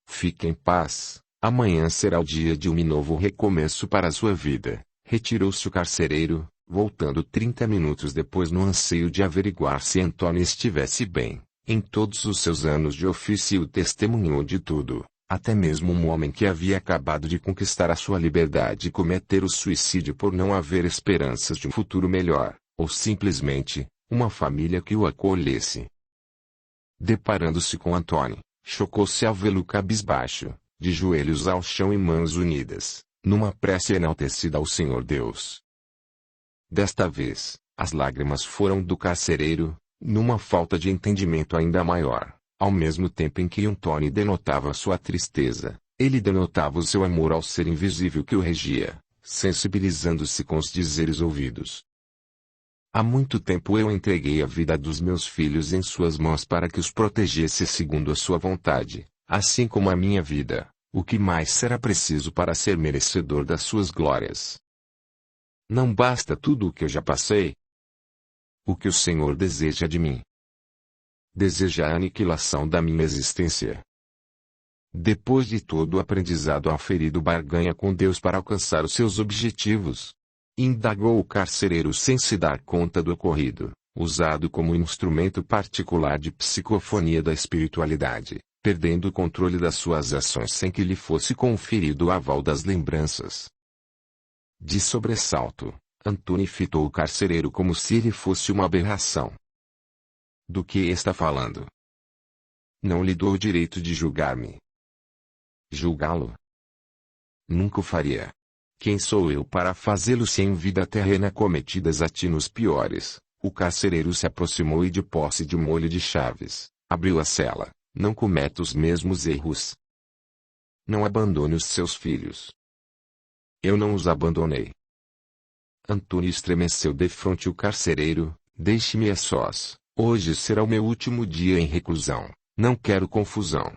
Fique em paz, amanhã será o dia de um novo recomeço para a sua vida, retirou-se o carcereiro, voltando 30 minutos depois no anseio de averiguar se Antônio estivesse bem. Em todos os seus anos de ofício testemunhou de tudo, até mesmo um homem que havia acabado de conquistar a sua liberdade e cometer o suicídio por não haver esperanças de um futuro melhor, ou simplesmente, uma família que o acolhesse. Deparando-se com Antônio, chocou-se ao vê-lo cabisbaixo, de joelhos ao chão e mãos unidas, numa prece enaltecida ao Senhor Deus. Desta vez, As lágrimas foram do carcereiro, numa falta de entendimento ainda maior. Ao mesmo tempo em que Antônio denotava sua tristeza, ele denotava o seu amor ao ser invisível que o regia, sensibilizando-se com os dizeres ouvidos. Há muito tempo eu entreguei a vida dos meus filhos em suas mãos para que os protegesse segundo a sua vontade, assim como a minha vida. O que mais será preciso para ser merecedor das suas glórias? Não basta tudo o que eu já passei? O que o Senhor deseja de mim? Deseja a aniquilação da minha existência. Depois de todo o aprendizado auferido, barganha com Deus para alcançar os seus objetivos. Indagou o carcereiro sem se dar conta do ocorrido, usado como instrumento particular de psicofonia da espiritualidade, perdendo o controle das suas ações sem que lhe fosse conferido o aval das lembranças. De sobressalto, Antônio fitou o carcereiro como se ele fosse uma aberração. Do que está falando? Não lhe dou o direito de julgar-me. Julgá-lo? Nunca o faria. Quem sou eu para fazê-lo se em vida terrena cometi desatinos piores? O carcereiro se aproximou e de posse de um molho de chaves, abriu a cela. Não cometa os mesmos erros. Não abandone os seus filhos. Eu não os abandonei. Antônio estremeceu defronte o carcereiro. Deixe-me a sós. Hoje será o meu último dia em reclusão. Não quero confusão.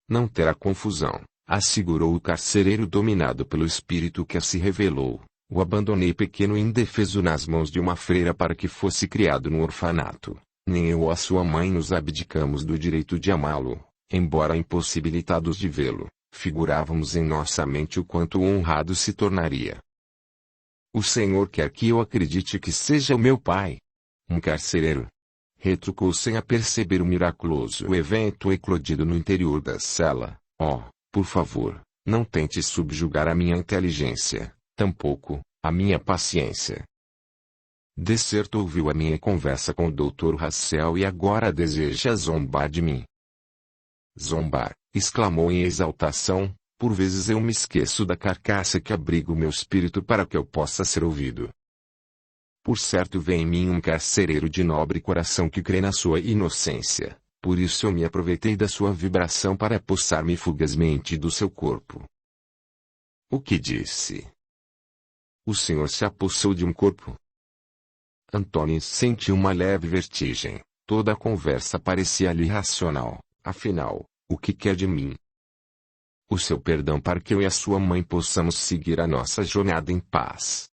Não terá confusão, assegurou o carcereiro dominado pelo espírito que se revelou. O abandonei pequeno e indefeso nas mãos de uma freira para que fosse criado no orfanato. Nem eu ou a sua mãe nos abdicamos do direito de amá-lo, embora impossibilitados de vê-lo, figurávamos em nossa mente o quanto honrado se tornaria. O Senhor quer que eu acredite que seja o meu pai. Um carcereiro. Retrucou sem aperceber o miraculoso evento eclodido no interior da cela. Oh, por favor, não tente subjugar a minha inteligência, tampouco a minha paciência. De certo ouviu a minha conversa com o Dr. Raciel e agora deseja zombar de mim. Zombar, exclamou em exaltação, por vezes eu me esqueço da carcaça que abriga o meu espírito para que eu possa ser ouvido. Por certo vê em mim um carcereiro de nobre coração que crê na sua inocência, por isso eu me aproveitei da sua vibração para apossar-me fugazmente do seu corpo. O que disse? O senhor se apossou de um corpo? Antônio sentiu uma leve vertigem. Toda a conversa parecia-lhe irracional. Afinal, o que quer de mim? O seu perdão para que eu e a sua mãe possamos seguir a nossa jornada em paz.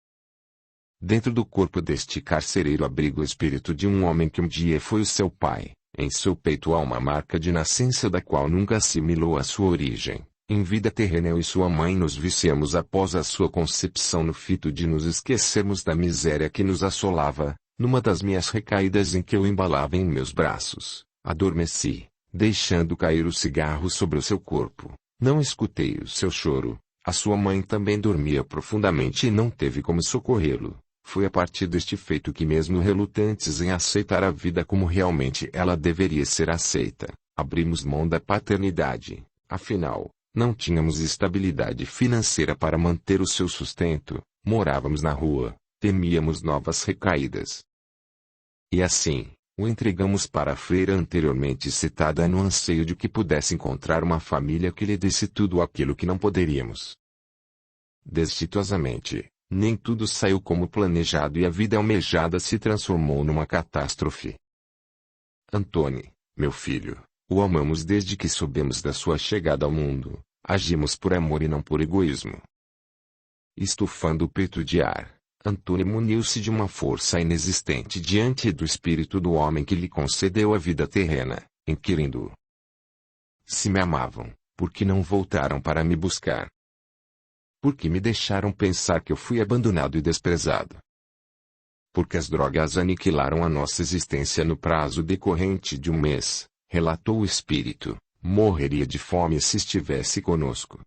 Dentro do corpo deste carcereiro abriga o espírito de um homem que um dia foi o seu pai. Em seu peito há uma marca de nascença da qual nunca assimilou a sua origem. Em vida terrena eu e sua mãe nos viciamos após a sua concepção no fito de nos esquecermos da miséria que nos assolava. Numa das minhas recaídas em que eu embalava em meus braços, adormeci, deixando cair o cigarro sobre o seu corpo. Não escutei o seu choro. A sua mãe também dormia profundamente e não teve como socorrê-lo. Foi a partir deste feito que, mesmo relutantes em aceitar a vida como realmente ela deveria ser aceita, abrimos mão da paternidade. Afinal, não tínhamos estabilidade financeira para manter o seu sustento, morávamos na rua, temíamos novas recaídas. E assim, o entregamos para a freira anteriormente citada no anseio de que pudesse encontrar uma família que lhe desse tudo aquilo que não poderíamos. Desditosamente, nem tudo saiu como planejado e a vida almejada se transformou numa catástrofe. Antônio, meu filho, o amamos desde que soubemos da sua chegada ao mundo, agimos por amor e não por egoísmo. Estufando o peito de ar, Antônio muniu-se de uma força inexistente diante do espírito do homem que lhe concedeu a vida terrena, inquirindo: se me amavam, por que não voltaram para me buscar? Por que me deixaram pensar que eu fui abandonado e desprezado? Porque as drogas aniquilaram a nossa existência no prazo decorrente de um mês, relatou o espírito. Morreria de fome se estivesse conosco.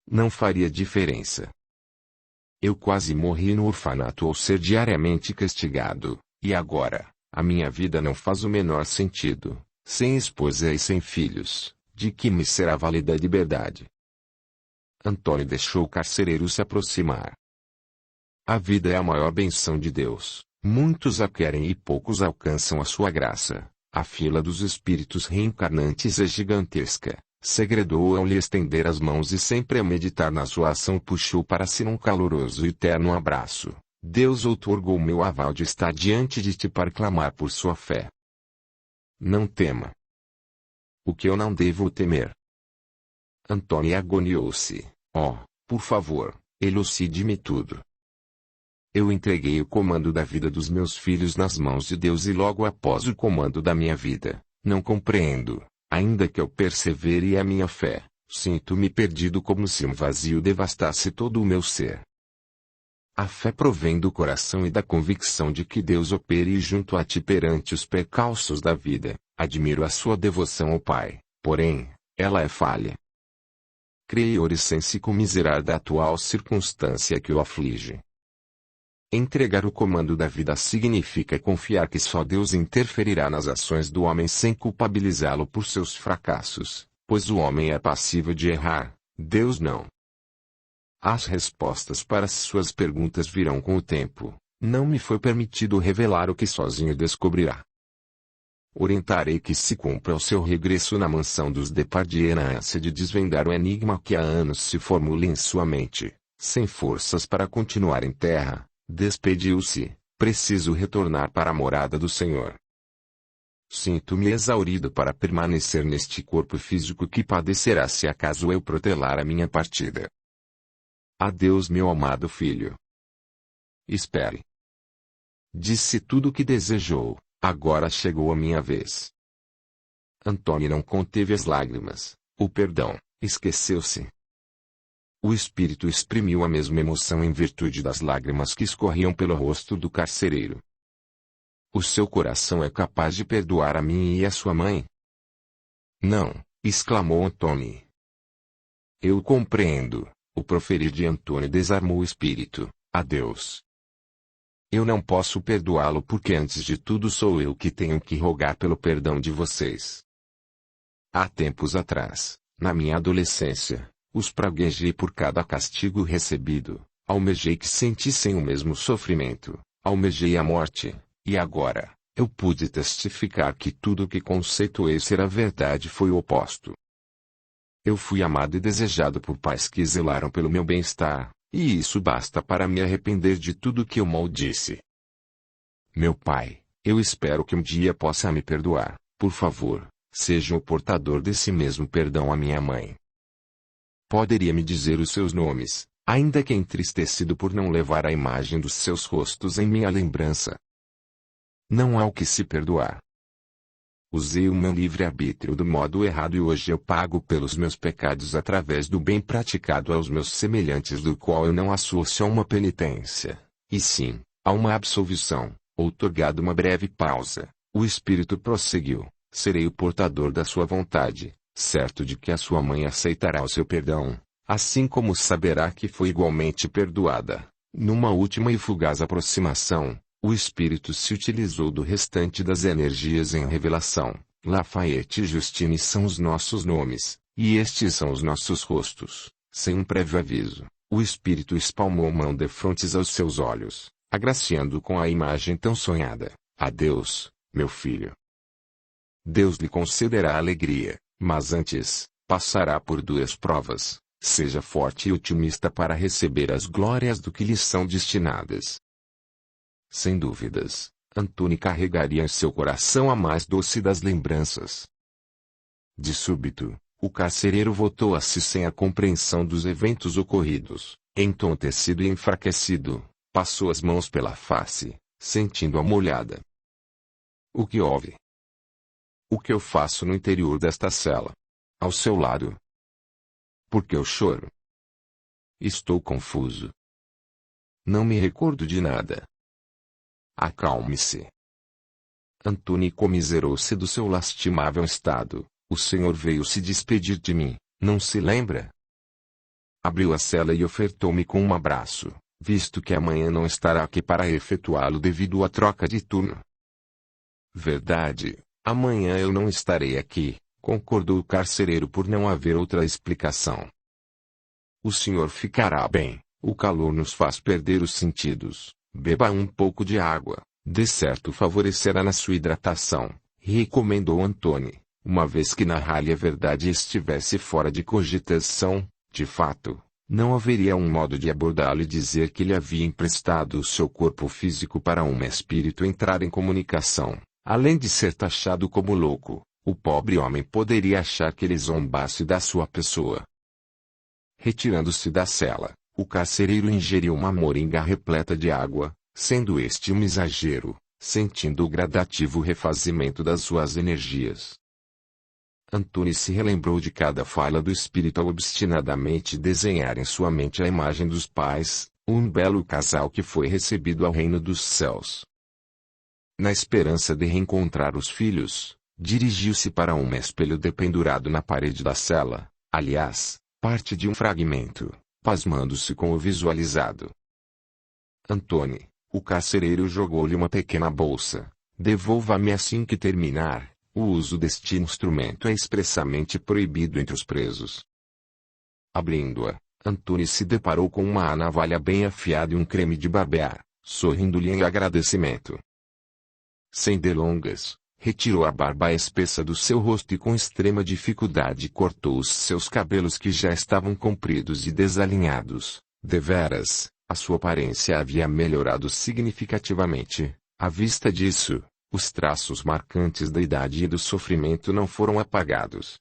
Não faria diferença. Eu quase morri no orfanato ao ser diariamente castigado, e agora, a minha vida não faz o menor sentido, sem esposa e sem filhos, de que me será válida a liberdade? Antônio deixou o carcereiro se aproximar. A vida é a maior benção de Deus. Muitos a querem e poucos alcançam a sua graça. A fila dos espíritos reencarnantes é gigantesca. Segredou ao lhe estender as mãos e sempre a meditar na sua ação puxou para si um caloroso e terno abraço. Deus outorgou meu aval de estar diante de ti para clamar por sua fé. Não tema. O que eu não devo temer? Antônia agoniou-se. Oh, por favor, elucide-me tudo. Eu entreguei o comando da vida dos meus filhos nas mãos de Deus e logo após o comando da minha vida, não compreendo, ainda que eu persevere a minha fé, sinto-me perdido como se um vazio devastasse todo o meu ser. A fé provém do coração e da convicção de que Deus opere junto a ti perante os percalços da vida. Admiro a sua devoção ao Pai, porém, ela é falha. Creiore sem se comiserar da atual circunstância que o aflige. Entregar o comando da vida significa confiar que só Deus interferirá nas ações do homem sem culpabilizá-lo por seus fracassos, pois o homem é passível de errar, Deus não. As respostas para suas perguntas virão com o tempo. Não me foi permitido revelar o que sozinho descobrirá. Orientarei que se cumpra o seu regresso na mansão dos Depardieu na ânsia de desvendar o enigma que há anos se formula em sua mente. Sem forças para continuar em terra, despediu-se. Preciso retornar para a morada do Senhor. Sinto-me exaurido para permanecer neste corpo físico que padecerá se acaso eu protelar a minha partida. Adeus, meu amado filho. Espere. Disse tudo o que desejou. Agora chegou a minha vez. Antônio não conteve as lágrimas. O perdão, esqueceu-se. O espírito exprimiu a mesma emoção em virtude das lágrimas que escorriam pelo rosto do carcereiro. O seu coração é capaz de perdoar a mim e a sua mãe? Não, exclamou Antônio. Eu compreendo. O proferir de Antônio desarmou o espírito. Adeus. Eu não posso perdoá-lo porque antes de tudo sou eu que tenho que rogar pelo perdão de vocês. Há tempos atrás, na minha adolescência, os praguejei por cada castigo recebido, almejei que sentissem o mesmo sofrimento, almejei a morte, e agora, eu pude testificar que tudo o que conceituei ser a verdade foi o oposto. Eu fui amado e desejado por pais que zelaram pelo meu bem-estar. E isso basta para me arrepender de tudo que eu maldisse. Meu pai, eu espero que um dia possa me perdoar. Por favor, seja o portador desse mesmo perdão à minha mãe. Poderia me dizer os seus nomes, ainda que entristecido por não levar a imagem dos seus rostos em minha lembrança. Não há o que se perdoar. Usei o meu livre-arbítrio do modo errado e hoje eu pago pelos meus pecados através do bem praticado aos meus semelhantes, do qual eu não associo a uma penitência, e sim, a uma absolvição. Outorgado uma breve pausa, o espírito prosseguiu: serei o portador da sua vontade, certo de que a sua mãe aceitará o seu perdão, assim como saberá que foi igualmente perdoada. Numa última e fugaz aproximação, o espírito se utilizou do restante das energias em revelação. Lafayette e Justine são os nossos nomes, e estes são os nossos rostos. Sem um prévio aviso, o espírito espalmou mão defrontes aos seus olhos, agraciando com a imagem tão sonhada. Adeus, meu filho. Deus lhe concederá alegria, mas antes, passará por duas provas. Seja forte e otimista para receber as glórias do que lhe são destinadas. Sem dúvidas, Antônio carregaria em seu coração a mais doce das lembranças. De súbito, o carcereiro voltou-se sem a compreensão dos eventos ocorridos. Entontecido e enfraquecido, passou as mãos pela face, sentindo-a molhada. O que houve? O que eu faço no interior desta cela? Ao seu lado. Por que eu choro? Estou confuso. Não me recordo de nada. Acalme-se. Antônio comiserou-se do seu lastimável estado. O senhor veio se despedir de mim, não se lembra? Abriu a cela e ofertou-me com um abraço, visto que amanhã não estará aqui para efetuá-lo devido à troca de turno. Verdade, amanhã eu não estarei aqui, concordou o carcereiro por não haver outra explicação. O senhor ficará bem, O calor nos faz perder os sentidos. Beba um pouco de água, de certo favorecerá na sua hidratação, recomendou Antony, uma vez que narrar-lhe a verdade estivesse fora de cogitação. De fato, não haveria um modo de abordá-lo e dizer que lhe havia emprestado o seu corpo físico para um espírito entrar em comunicação. Além de ser taxado como louco, o pobre homem poderia achar que ele zombasse da sua pessoa. Retirando-se da cela, o carcereiro ingeriu uma moringa repleta de água, sendo este um exagero, sentindo o gradativo refazimento das suas energias. Antony se relembrou de cada falha do espírito ao obstinadamente desenhar em sua mente a imagem dos pais, um belo casal que foi recebido ao reino dos céus. Na esperança de reencontrar os filhos, dirigiu-se para um espelho dependurado na parede da cela, aliás, parte de um fragmento, pasmando-se com o visualizado. Antony, o carcereiro jogou-lhe uma pequena bolsa. Devolva-me assim que terminar. O uso deste instrumento é expressamente proibido entre os presos. Abrindo-a, Antony se deparou com uma navalha bem afiada e um creme de barbear, sorrindo-lhe em agradecimento. Sem delongas, retirou a barba espessa do seu rosto e com extrema dificuldade cortou os seus cabelos que já estavam compridos e desalinhados. Deveras, a sua aparência havia melhorado significativamente. À vista disso, os traços marcantes da idade e do sofrimento não foram apagados.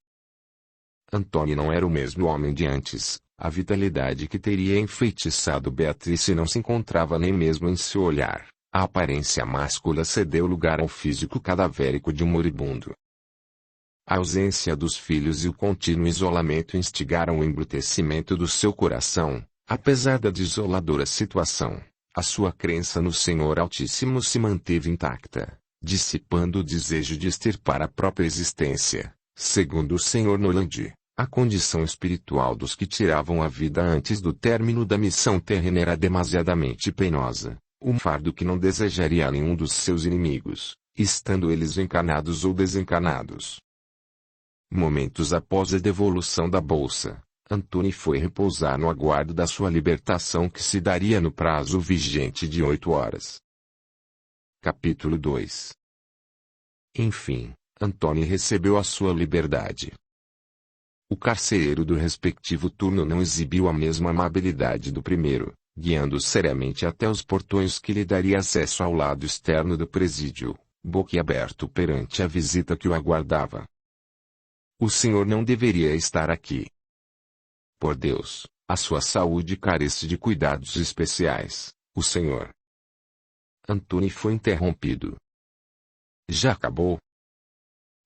Antony não era o mesmo homem de antes. A vitalidade que teria enfeitiçado Beatrice não se encontrava nem mesmo em seu olhar. A aparência máscula cedeu lugar ao físico cadavérico de um moribundo. A ausência dos filhos e o contínuo isolamento instigaram o embrutecimento do seu coração. Apesar da desoladora situação, a sua crença no Senhor Altíssimo se manteve intacta, dissipando o desejo de extirpar a própria existência. Segundo o Sr. Noland, a condição espiritual dos que tiravam a vida antes do término da missão terrena era demasiadamente penosa, um fardo que não desejaria a nenhum dos seus inimigos, estando eles encarnados ou desencarnados. Momentos após a devolução da bolsa, Antony foi repousar no aguardo da sua libertação que se daria no prazo vigente de 8 horas. Capítulo 2. Enfim, Antony recebeu a sua liberdade. O carcereiro do respectivo turno não exibiu a mesma amabilidade do primeiro, guiando seriamente até os portões que lhe daria acesso ao lado externo do presídio, boquiaberto perante a visita que o aguardava. O senhor não deveria estar aqui. Por Deus, a sua saúde carece de cuidados especiais, o senhor. Antony foi interrompido. Já acabou?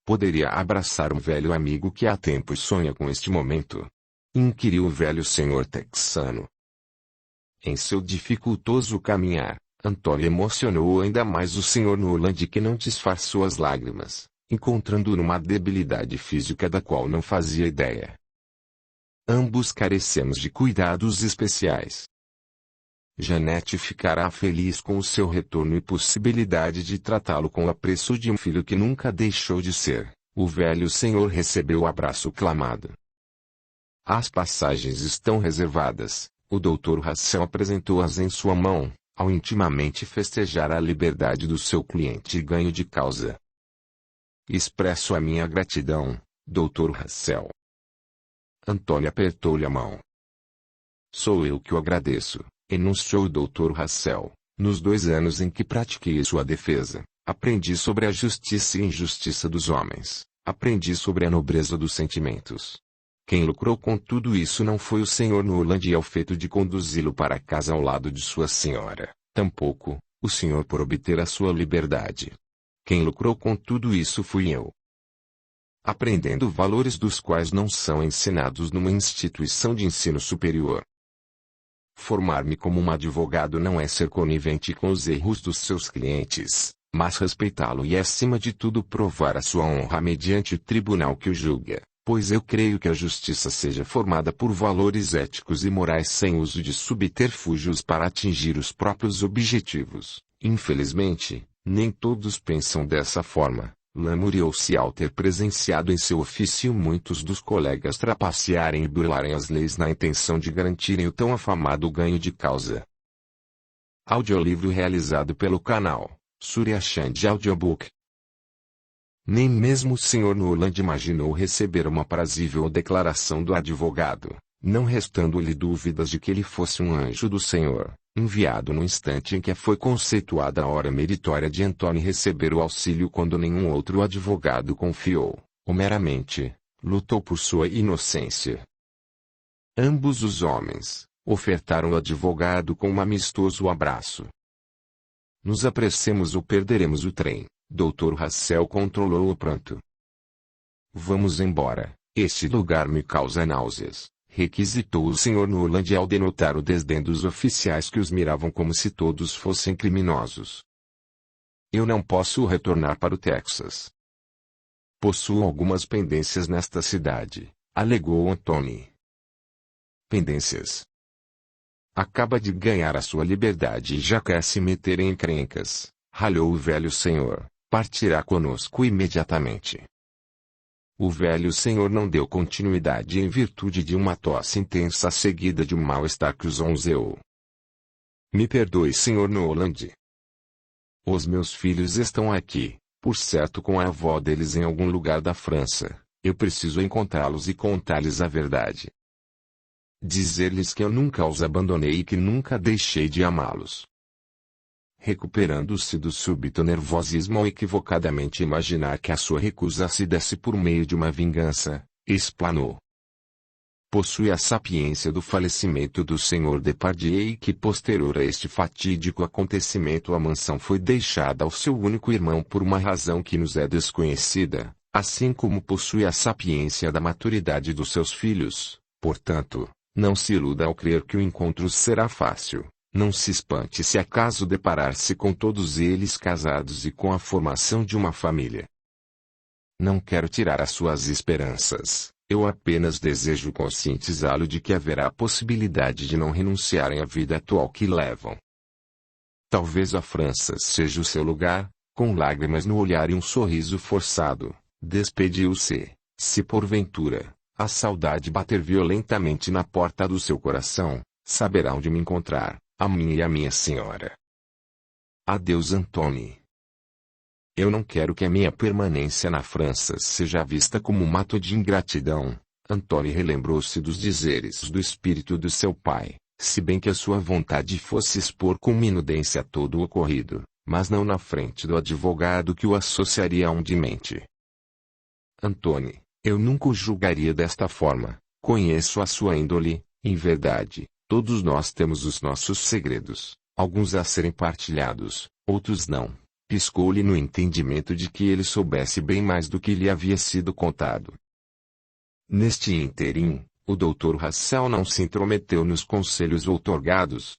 Poderia abraçar um velho amigo que há tempos sonha com este momento? Inquiriu o velho senhor texano. Em seu dificultoso caminhar, Antony emocionou ainda mais o Sr. Noland, que não disfarçou as lágrimas, encontrando numa debilidade física da qual não fazia ideia. Ambos carecemos de cuidados especiais. Janete ficará feliz com o seu retorno e possibilidade de tratá-lo com o apreço de um filho que nunca deixou de ser. O velho senhor recebeu o abraço clamado. As passagens estão reservadas. O Dr. Russell apresentou-as em sua mão, ao intimamente festejar a liberdade do seu cliente e ganho de causa. Expresso a minha gratidão, Dr. Russell. Antony apertou-lhe a mão. Sou eu que o agradeço, enunciou o Dr. Russell. Nos 2 anos em que pratiquei sua defesa, aprendi sobre a justiça e injustiça dos homens. Aprendi sobre a nobreza dos sentimentos. Quem lucrou com tudo isso não foi o Sr. Noland e ao feito de conduzi-lo para casa ao lado de sua senhora, tampouco, o senhor por obter a sua liberdade. Quem lucrou com tudo isso fui eu. Aprendendo valores dos quais não são ensinados numa instituição de ensino superior. Formar-me como um advogado não é ser conivente com os erros dos seus clientes, mas respeitá-lo e acima de tudo provar a sua honra mediante o tribunal que o julga, pois eu creio que a justiça seja formada por valores éticos e morais sem uso de subterfúgios para atingir os próprios objetivos. Infelizmente, nem todos pensam dessa forma. lamuriou-se ao ter presenciado em seu ofício muitos dos colegas trapacearem e burlarem as leis na intenção de garantirem o tão afamado ganho de causa. Audiolivro realizado pelo canal Surya Chand Audiobook. Nem mesmo o Sr. Noland imaginou receber uma aprazível declaração do advogado, não restando-lhe dúvidas de que ele fosse um anjo do Senhor, enviado no instante em que foi conceituada a hora meritória de Antony receber o auxílio quando nenhum outro advogado confiou, ou meramente, lutou por sua inocência. Ambos os homens ofertaram ao advogado com um amistoso abraço. Nos apressemos ou perderemos o trem, Dr. Russell controlou o pranto. Vamos embora, este lugar me causa náuseas, requisitou o Sr. Noland ao denotar o desdém dos oficiais que os miravam como se todos fossem criminosos. Eu não posso retornar para o Texas. Possuo algumas pendências nesta cidade, alegou Antony. Pendências? Acaba de ganhar a sua liberdade e já quer se meter em encrencas, ralhou o velho senhor. Partirá conosco imediatamente. O velho senhor não deu continuidade em virtude de uma tosse intensa seguida de um mal-estar que o zonzeou. Me perdoe, Sr. Noland. Os meus filhos estão aqui, por certo com a avó deles em algum lugar da França. Eu preciso encontrá-los e contar-lhes a verdade. Dizer-lhes que eu nunca os abandonei e que nunca deixei de amá-los. Recuperando-se do súbito nervosismo ao equivocadamente imaginar que a sua recusa se desse por meio de uma vingança, explanou. Possui a sapiência do falecimento do Sr. Depardieu e que posterior a este fatídico acontecimento a mansão foi deixada ao seu único irmão por uma razão que nos é desconhecida, assim como possui a sapiência da maturidade dos seus filhos. Portanto, não se iluda ao crer que o encontro será fácil. Não se espante se acaso deparar-se com todos eles casados e com a formação de uma família. Não quero tirar as suas esperanças, eu apenas desejo conscientizá-lo de que haverá a possibilidade de não renunciarem à vida atual que levam. Talvez a França seja o seu lugar, com lágrimas no olhar e um sorriso forçado, despediu-se, se porventura, a saudade bater violentamente na porta do seu coração, saberá onde me encontrar. A mim e a minha senhora. Adeus, Antony. Eu não quero que a minha permanência na França seja vista como um ato de ingratidão. Antony relembrou-se dos dizeres do espírito do seu pai, se bem que a sua vontade fosse expor com minudência todo o ocorrido, mas não na frente do advogado que o associaria a um demente. Antony, eu nunca o julgaria desta forma, conheço a sua índole, em verdade. Todos nós temos os nossos segredos, alguns a serem partilhados, outros não. Piscou-lhe no entendimento de que ele soubesse bem mais do que lhe havia sido contado. Neste ínterim, o Dr. Russell não se intrometeu nos conselhos outorgados.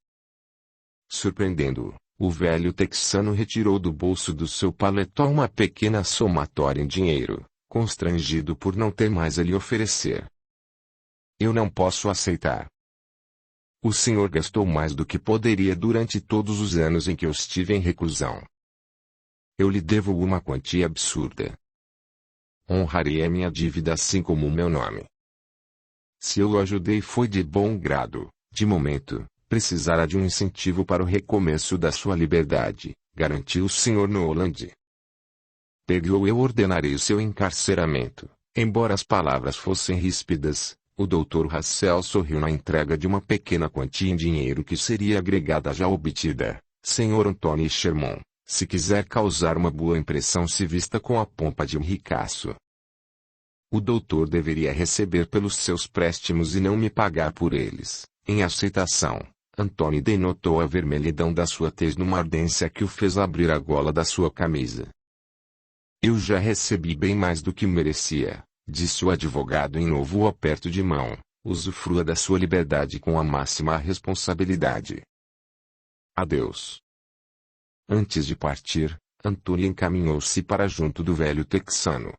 Surpreendendo-o, o velho texano retirou do bolso do seu paletó uma pequena somatória em dinheiro, constrangido por não ter mais a lhe oferecer. Eu não posso aceitar. O senhor gastou mais do que poderia durante todos os anos em que eu estive em reclusão. Eu lhe devo uma quantia absurda. Honrarei a minha dívida assim como o meu nome. Se eu o ajudei foi de bom grado, de momento, precisará de um incentivo para o recomeço da sua liberdade, garantiu o Sr. Noland. Pegou eu ordenarei o seu encarceramento. Embora as palavras fossem ríspidas, o Dr. Russell sorriu na entrega de uma pequena quantia em dinheiro que seria agregada já obtida. Sr. Antony Sherman, se quiser causar uma boa impressão se vista com a pompa de um ricaço. O doutor deveria receber pelos seus préstimos e não me pagar por eles. Em aceitação, Antony denotou a vermelhidão da sua tez numa ardência que o fez abrir a gola da sua camisa. Eu já recebi bem mais do que merecia, disse o advogado em novo aperto de mão. Usufrua da sua liberdade com a máxima responsabilidade. Adeus. Antes de partir, Antony encaminhou-se para junto do velho texano.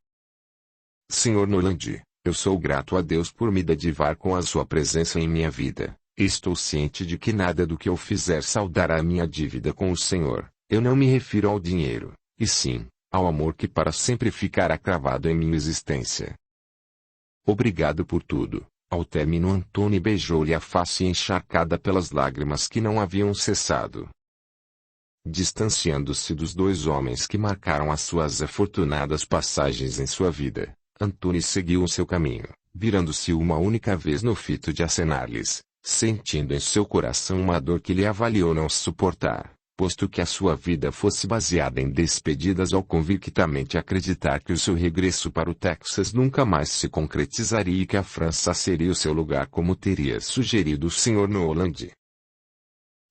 Sr. Noland, eu sou grato a Deus por me dadivar com a sua presença em minha vida. Estou ciente de que nada do que eu fizer saudará a minha dívida com o Senhor. Eu não me refiro ao dinheiro, e sim, ao amor que para sempre ficará cravado em minha existência. Obrigado por tudo. Ao término, Antônio beijou-lhe a face encharcada pelas lágrimas que não haviam cessado. Distanciando-se dos dois homens que marcaram as suas afortunadas passagens em sua vida, Antônio seguiu o seu caminho, virando-se uma única vez no fito de acenar-lhes, sentindo em seu coração uma dor que lhe avaliou não suportar, posto que a sua vida fosse baseada em despedidas ao convictamente acreditar que o seu regresso para o Texas nunca mais se concretizaria e que a França seria o seu lugar como teria sugerido o Sr. Noland.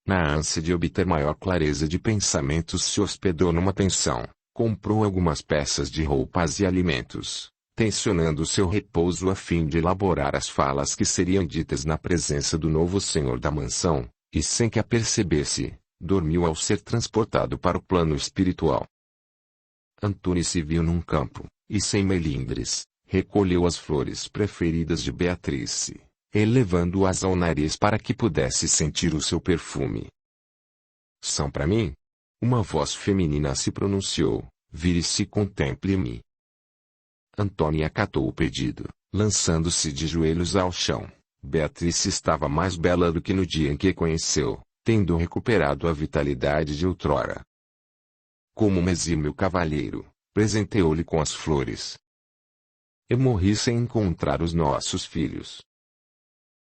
Na ânsia de obter maior clareza de pensamentos, se hospedou numa pensão, comprou algumas peças de roupas e alimentos, tensionando seu repouso a fim de elaborar as falas que seriam ditas na presença do novo senhor da mansão, e sem que a percebesse, dormiu ao ser transportado para o plano espiritual. Antônio se viu num campo, e sem melindres, recolheu as flores preferidas de Beatrice, elevando-as ao nariz para que pudesse sentir o seu perfume. São para mim? Uma voz feminina se pronunciou, vire-se e contemple-me. Antônio acatou o pedido, lançando-se de joelhos ao chão. Beatrice estava mais bela do que no dia em que conheceu, tendo recuperado a vitalidade de outrora. Como um exímio cavalheiro, presenteou-lhe com as flores. Eu morri sem encontrar os nossos filhos.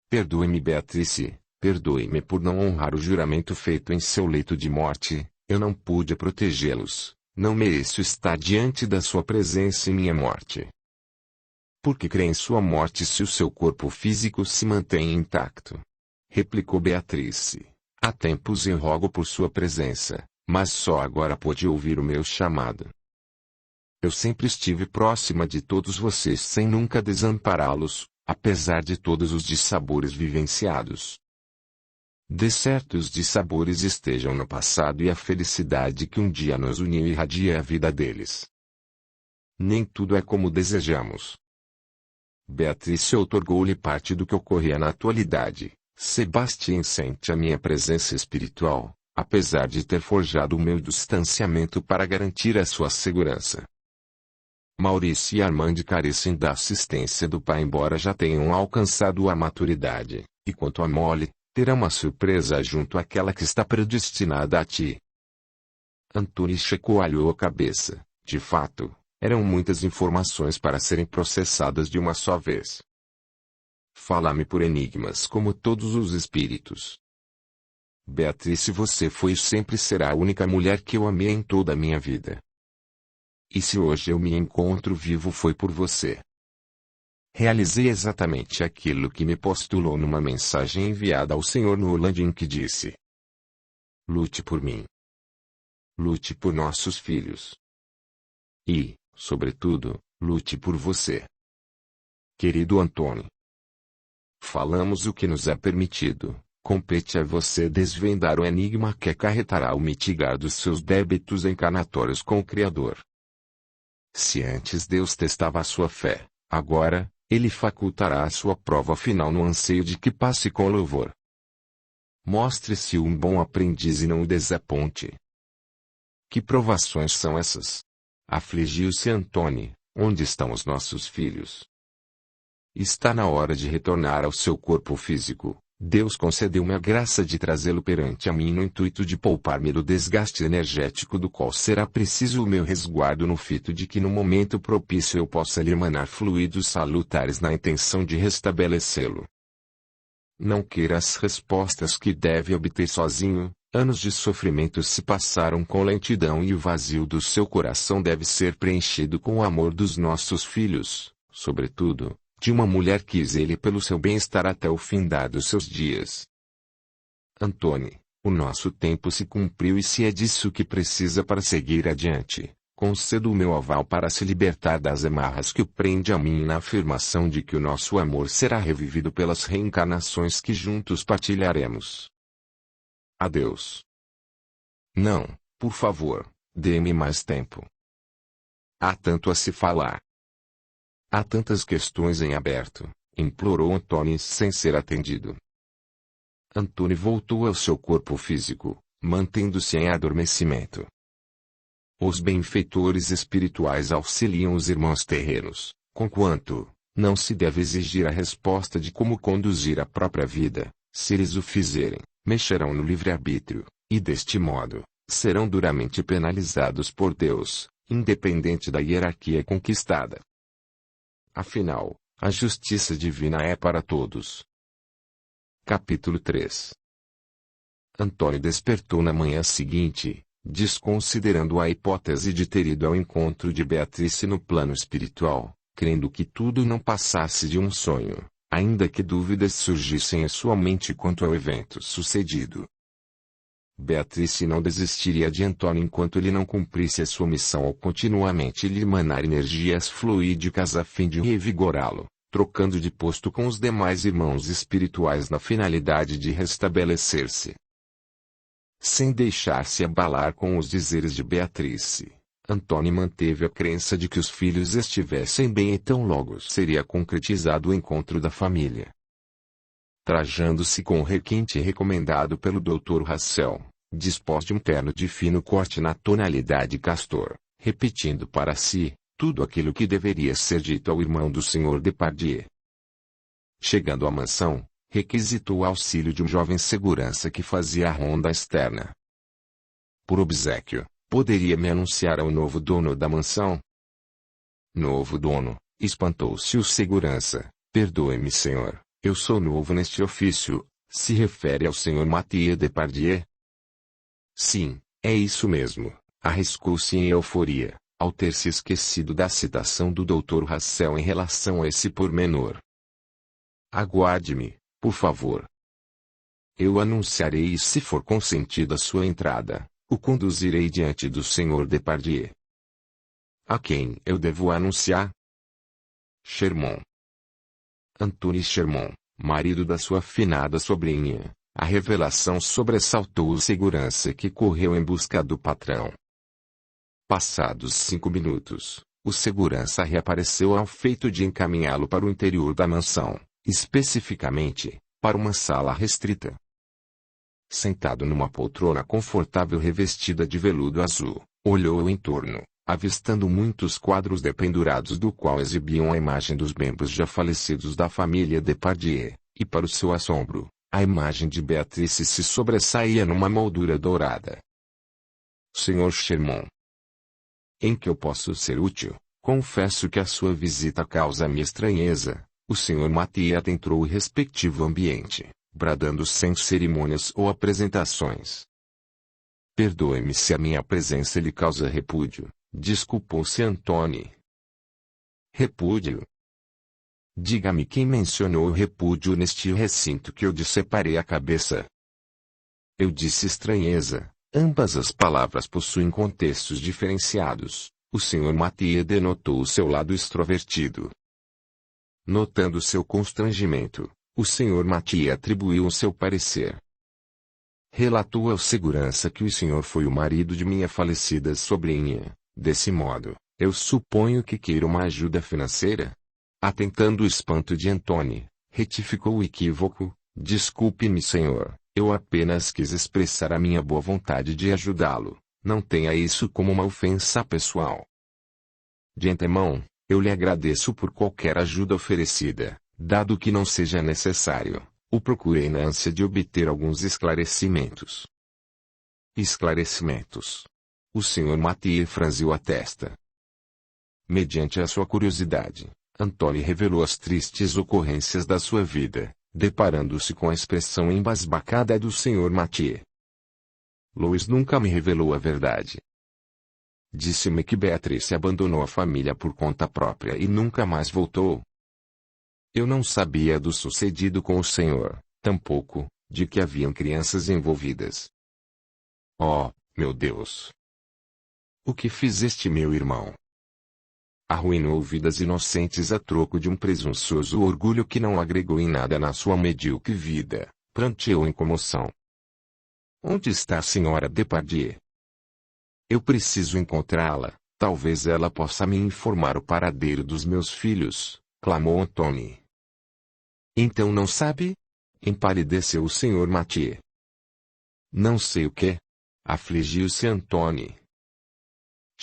Perdoe-me, Beatrice, perdoe-me por não honrar o juramento feito em seu leito de morte. Eu não pude protegê-los, não mereço estar diante da sua presença em minha morte. Por que crê em sua morte se o seu corpo físico se mantém intacto? Replicou Beatrice. Há tempos eu rogo por sua presença, mas só agora pôde ouvir o meu chamado. Eu sempre estive próxima de todos vocês sem nunca desampará-los, apesar de todos os dissabores vivenciados. De certo os dissabores estejam no passado e a felicidade que um dia nos uniu irradia a vida deles. Nem tudo é como desejamos. Beatrice outorgou-lhe parte do que ocorria na atualidade. Sebastien sente a minha presença espiritual, apesar de ter forjado o meu distanciamento para garantir a sua segurança. Maurício e Armand carecem da assistência do pai embora já tenham alcançado a maturidade, e quanto a Molly, terá uma surpresa junto àquela que está predestinada a ti. Antônio chacoalhou a cabeça. De fato, eram muitas informações para serem processadas de uma só vez. Fala-me por enigmas como todos os espíritos. Beatrice, você foi e sempre será a única mulher que eu amei em toda a minha vida. E se hoje eu me encontro vivo foi por você. Realizei exatamente aquilo que me postulou numa mensagem enviada ao Sr. Noland em que disse: lute por mim. Lute por nossos filhos. E, sobretudo, lute por você. Querido Antônio. Falamos o que nos é permitido, compete a você desvendar o enigma que acarretará o mitigar dos seus débitos encarnatórios com o Criador. Se antes Deus testava a sua fé, agora, Ele facultará a sua prova final no anseio de que passe com louvor. Mostre-se um bom aprendiz e não o desaponte. Que provações são essas? Afligiu-se Antônio. Onde estão os nossos filhos? Está na hora de retornar ao seu corpo físico. Deus concedeu-me a graça de trazê-lo perante a mim no intuito de poupar-me do desgaste energético do qual será preciso o meu resguardo no fito de que no momento propício eu possa lhe emanar fluidos salutares na intenção de restabelecê-lo. Não queira as respostas que deve obter sozinho. Anos de sofrimento se passaram com lentidão e o vazio do seu coração deve ser preenchido com o amor dos nossos filhos, sobretudo, de uma mulher que zele pelo seu bem-estar até o findar dos seus dias. Antônio, o nosso tempo se cumpriu e se é disso que precisa para seguir adiante, concedo o meu aval para se libertar das amarras que o prende a mim na afirmação de que o nosso amor será revivido pelas reencarnações que juntos partilharemos. Adeus. Não, por favor, dê-me mais tempo. Há tanto a se falar. Há tantas questões em aberto, implorou Antônio sem ser atendido. Antônio voltou ao seu corpo físico, mantendo-se em adormecimento. Os benfeitores espirituais auxiliam os irmãos terrenos, conquanto não se deve exigir a resposta de como conduzir a própria vida. Se eles o fizerem, mexerão no livre-arbítrio, e deste modo, serão duramente penalizados por Deus, independente da hierarquia conquistada. Afinal, a justiça divina é para todos. Capítulo 3. Antônio despertou na manhã seguinte, desconsiderando a hipótese de ter ido ao encontro de Beatrice no plano espiritual, crendo que tudo não passasse de um sonho, ainda que dúvidas surgissem em sua mente quanto ao evento sucedido. Beatrice não desistiria de Antônio enquanto ele não cumprisse a sua missão ao continuamente lhe emanar energias fluídicas a fim de revigorá-lo, trocando de posto com os demais irmãos espirituais na finalidade de restabelecer-se. Sem deixar-se abalar com os dizeres de Beatrice, Antônio manteve a crença de que os filhos estivessem bem e tão logo seria concretizado o encontro da família. Trajando-se com o requinte recomendado pelo Dr. Russell, dispôs de um terno de fino corte na tonalidade castor, repetindo para si tudo aquilo que deveria ser dito ao irmão do Sr. Depardieu. Chegando à mansão, requisitou o auxílio de um jovem segurança que fazia a ronda externa. Por obséquio, poderia me anunciar ao novo dono da mansão? Novo dono, espantou-se o segurança. Perdoe-me, senhor, eu sou novo neste ofício. Se refere ao Sr. Mathieu Depardieu? Sim, é isso mesmo, arriscou-se em euforia, ao ter se esquecido da citação do Dr. Russell em relação a esse pormenor. Aguarde-me, por favor. Eu anunciarei e se for consentida sua entrada, o conduzirei diante do Sr. Depardieu. A quem eu devo anunciar? Chermon. Antoine Chermon, marido da sua finada sobrinha. A revelação sobressaltou o segurança que correu em busca do patrão. Passados 5 minutos, o segurança reapareceu ao feito de encaminhá-lo para o interior da mansão, especificamente, para uma sala restrita. Sentado numa poltrona confortável revestida de veludo azul, olhou em torno, avistando muitos quadros dependurados do qual exibiam a imagem dos membros já falecidos da família Depardieu, e para o seu assombro, a imagem de Beatrice se sobressaía numa moldura dourada. Sr. Chermon. Em que eu posso ser útil? Confesso que a sua visita causa-me estranheza. O Sr. Mathieu adentrou o respectivo ambiente, bradando sem cerimônias ou apresentações. Perdoe-me se a minha presença lhe causa repúdio, desculpou-se Antônio. Repúdio? Diga-me quem mencionou o repúdio neste recinto que eu lhe separei a cabeça. Eu disse estranheza. Ambas as palavras possuem contextos diferenciados. O Sr. Mathieu denotou o seu lado extrovertido. Notando seu constrangimento, o Sr. Mathieu atribuiu o seu parecer. Relatou ao segurança que o senhor foi o marido de minha falecida sobrinha. Desse modo, eu suponho que queira uma ajuda financeira? Atentando o espanto de Antônio, retificou o equívoco. Desculpe-me, senhor, eu apenas quis expressar a minha boa vontade de ajudá-lo. Não tenha isso como uma ofensa pessoal. De antemão, eu lhe agradeço por qualquer ajuda oferecida, dado que não seja necessário. O procurei na ânsia de obter alguns esclarecimentos. Esclarecimentos? O Sr. Mathieu franziu a testa. Mediante a sua curiosidade, Antônio revelou as tristes ocorrências da sua vida, deparando-se com a expressão embasbacada do Sr. Mathieu. Louis nunca me revelou a verdade. Disse-me que Beatrice abandonou a família por conta própria e nunca mais voltou. Eu não sabia do sucedido com o senhor, tampouco, de que haviam crianças envolvidas. Oh, meu Deus! O que fizeste, meu irmão? Arruinou vidas inocentes a troco de um presunçoso orgulho que não agregou em nada na sua medíocre vida, pranteou em comoção. Onde está a senhora Depardieu? Eu preciso encontrá-la, talvez ela possa me informar o paradeiro dos meus filhos, clamou Antônio. Então não sabe? Empalideceu o Sr. Mathieu. Não sei o que. Afligiu-se Antônio.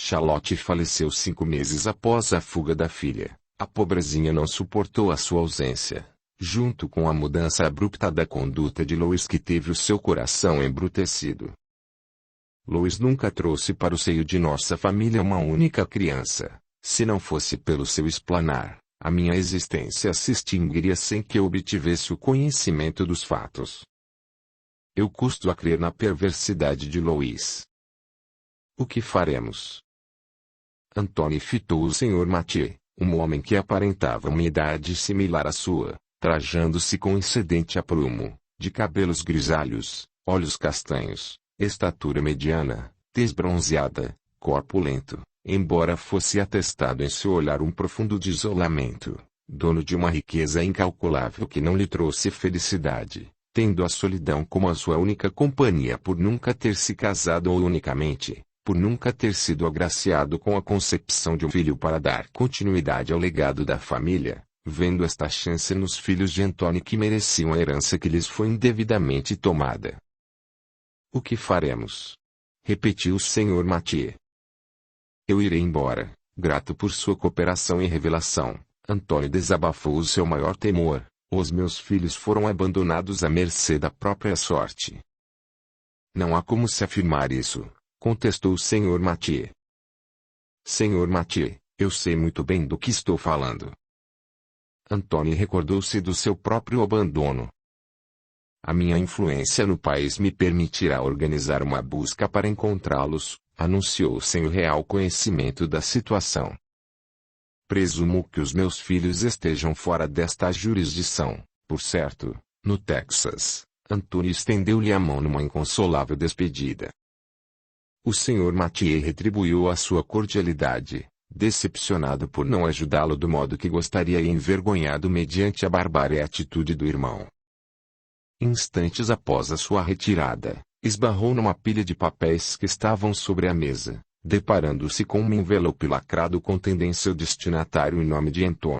Charlotte faleceu 5 meses após a fuga da filha. A pobrezinha não suportou a sua ausência, junto com a mudança abrupta da conduta de Louis, que teve o seu coração embrutecido. Louis nunca trouxe para o seio de nossa família uma única criança. Se não fosse pelo seu explanar, a minha existência se extinguiria sem que eu obtivesse o conhecimento dos fatos. Eu custo a crer na perversidade de Louis. O que faremos? Antoine fitou o Sr. Mathieu, um homem que aparentava uma idade similar à sua, trajando-se com excedente aprumo, de cabelos grisalhos, olhos castanhos, estatura mediana, tez bronzeada, corpulento, embora fosse atestado em seu olhar um profundo desolamento, dono de uma riqueza incalculável que não lhe trouxe felicidade, tendo a solidão como a sua única companhia por nunca ter se casado ou unicamente, por nunca ter sido agraciado com a concepção de um filho para dar continuidade ao legado da família, vendo esta chance nos filhos de Antoine que mereciam a herança que lhes foi indevidamente tomada. O que faremos? Repetiu o Sr. Mathieu. Eu irei embora, grato por sua cooperação e revelação. Antoine desabafou o seu maior temor: os meus filhos foram abandonados à mercê da própria sorte. Não há como se afirmar isso, contestou o Sr. Mathieu. Sr. Mathieu, eu sei muito bem do que estou falando. Antoine recordou-se do seu próprio abandono. A minha influência no país me permitirá organizar uma busca para encontrá-los, anunciou sem o real conhecimento da situação. Presumo que os meus filhos estejam fora desta jurisdição, por certo, no Texas. Antoine estendeu-lhe a mão numa inconsolável despedida. O Sr. Mathieu retribuiu a sua cordialidade, decepcionado por não ajudá-lo do modo que gostaria e envergonhado mediante a barbária atitude do irmão. Instantes após a sua retirada, esbarrou numa pilha de papéis que estavam sobre a mesa, deparando-se com um envelope lacrado contendo em seu destinatário o nome de Antoine.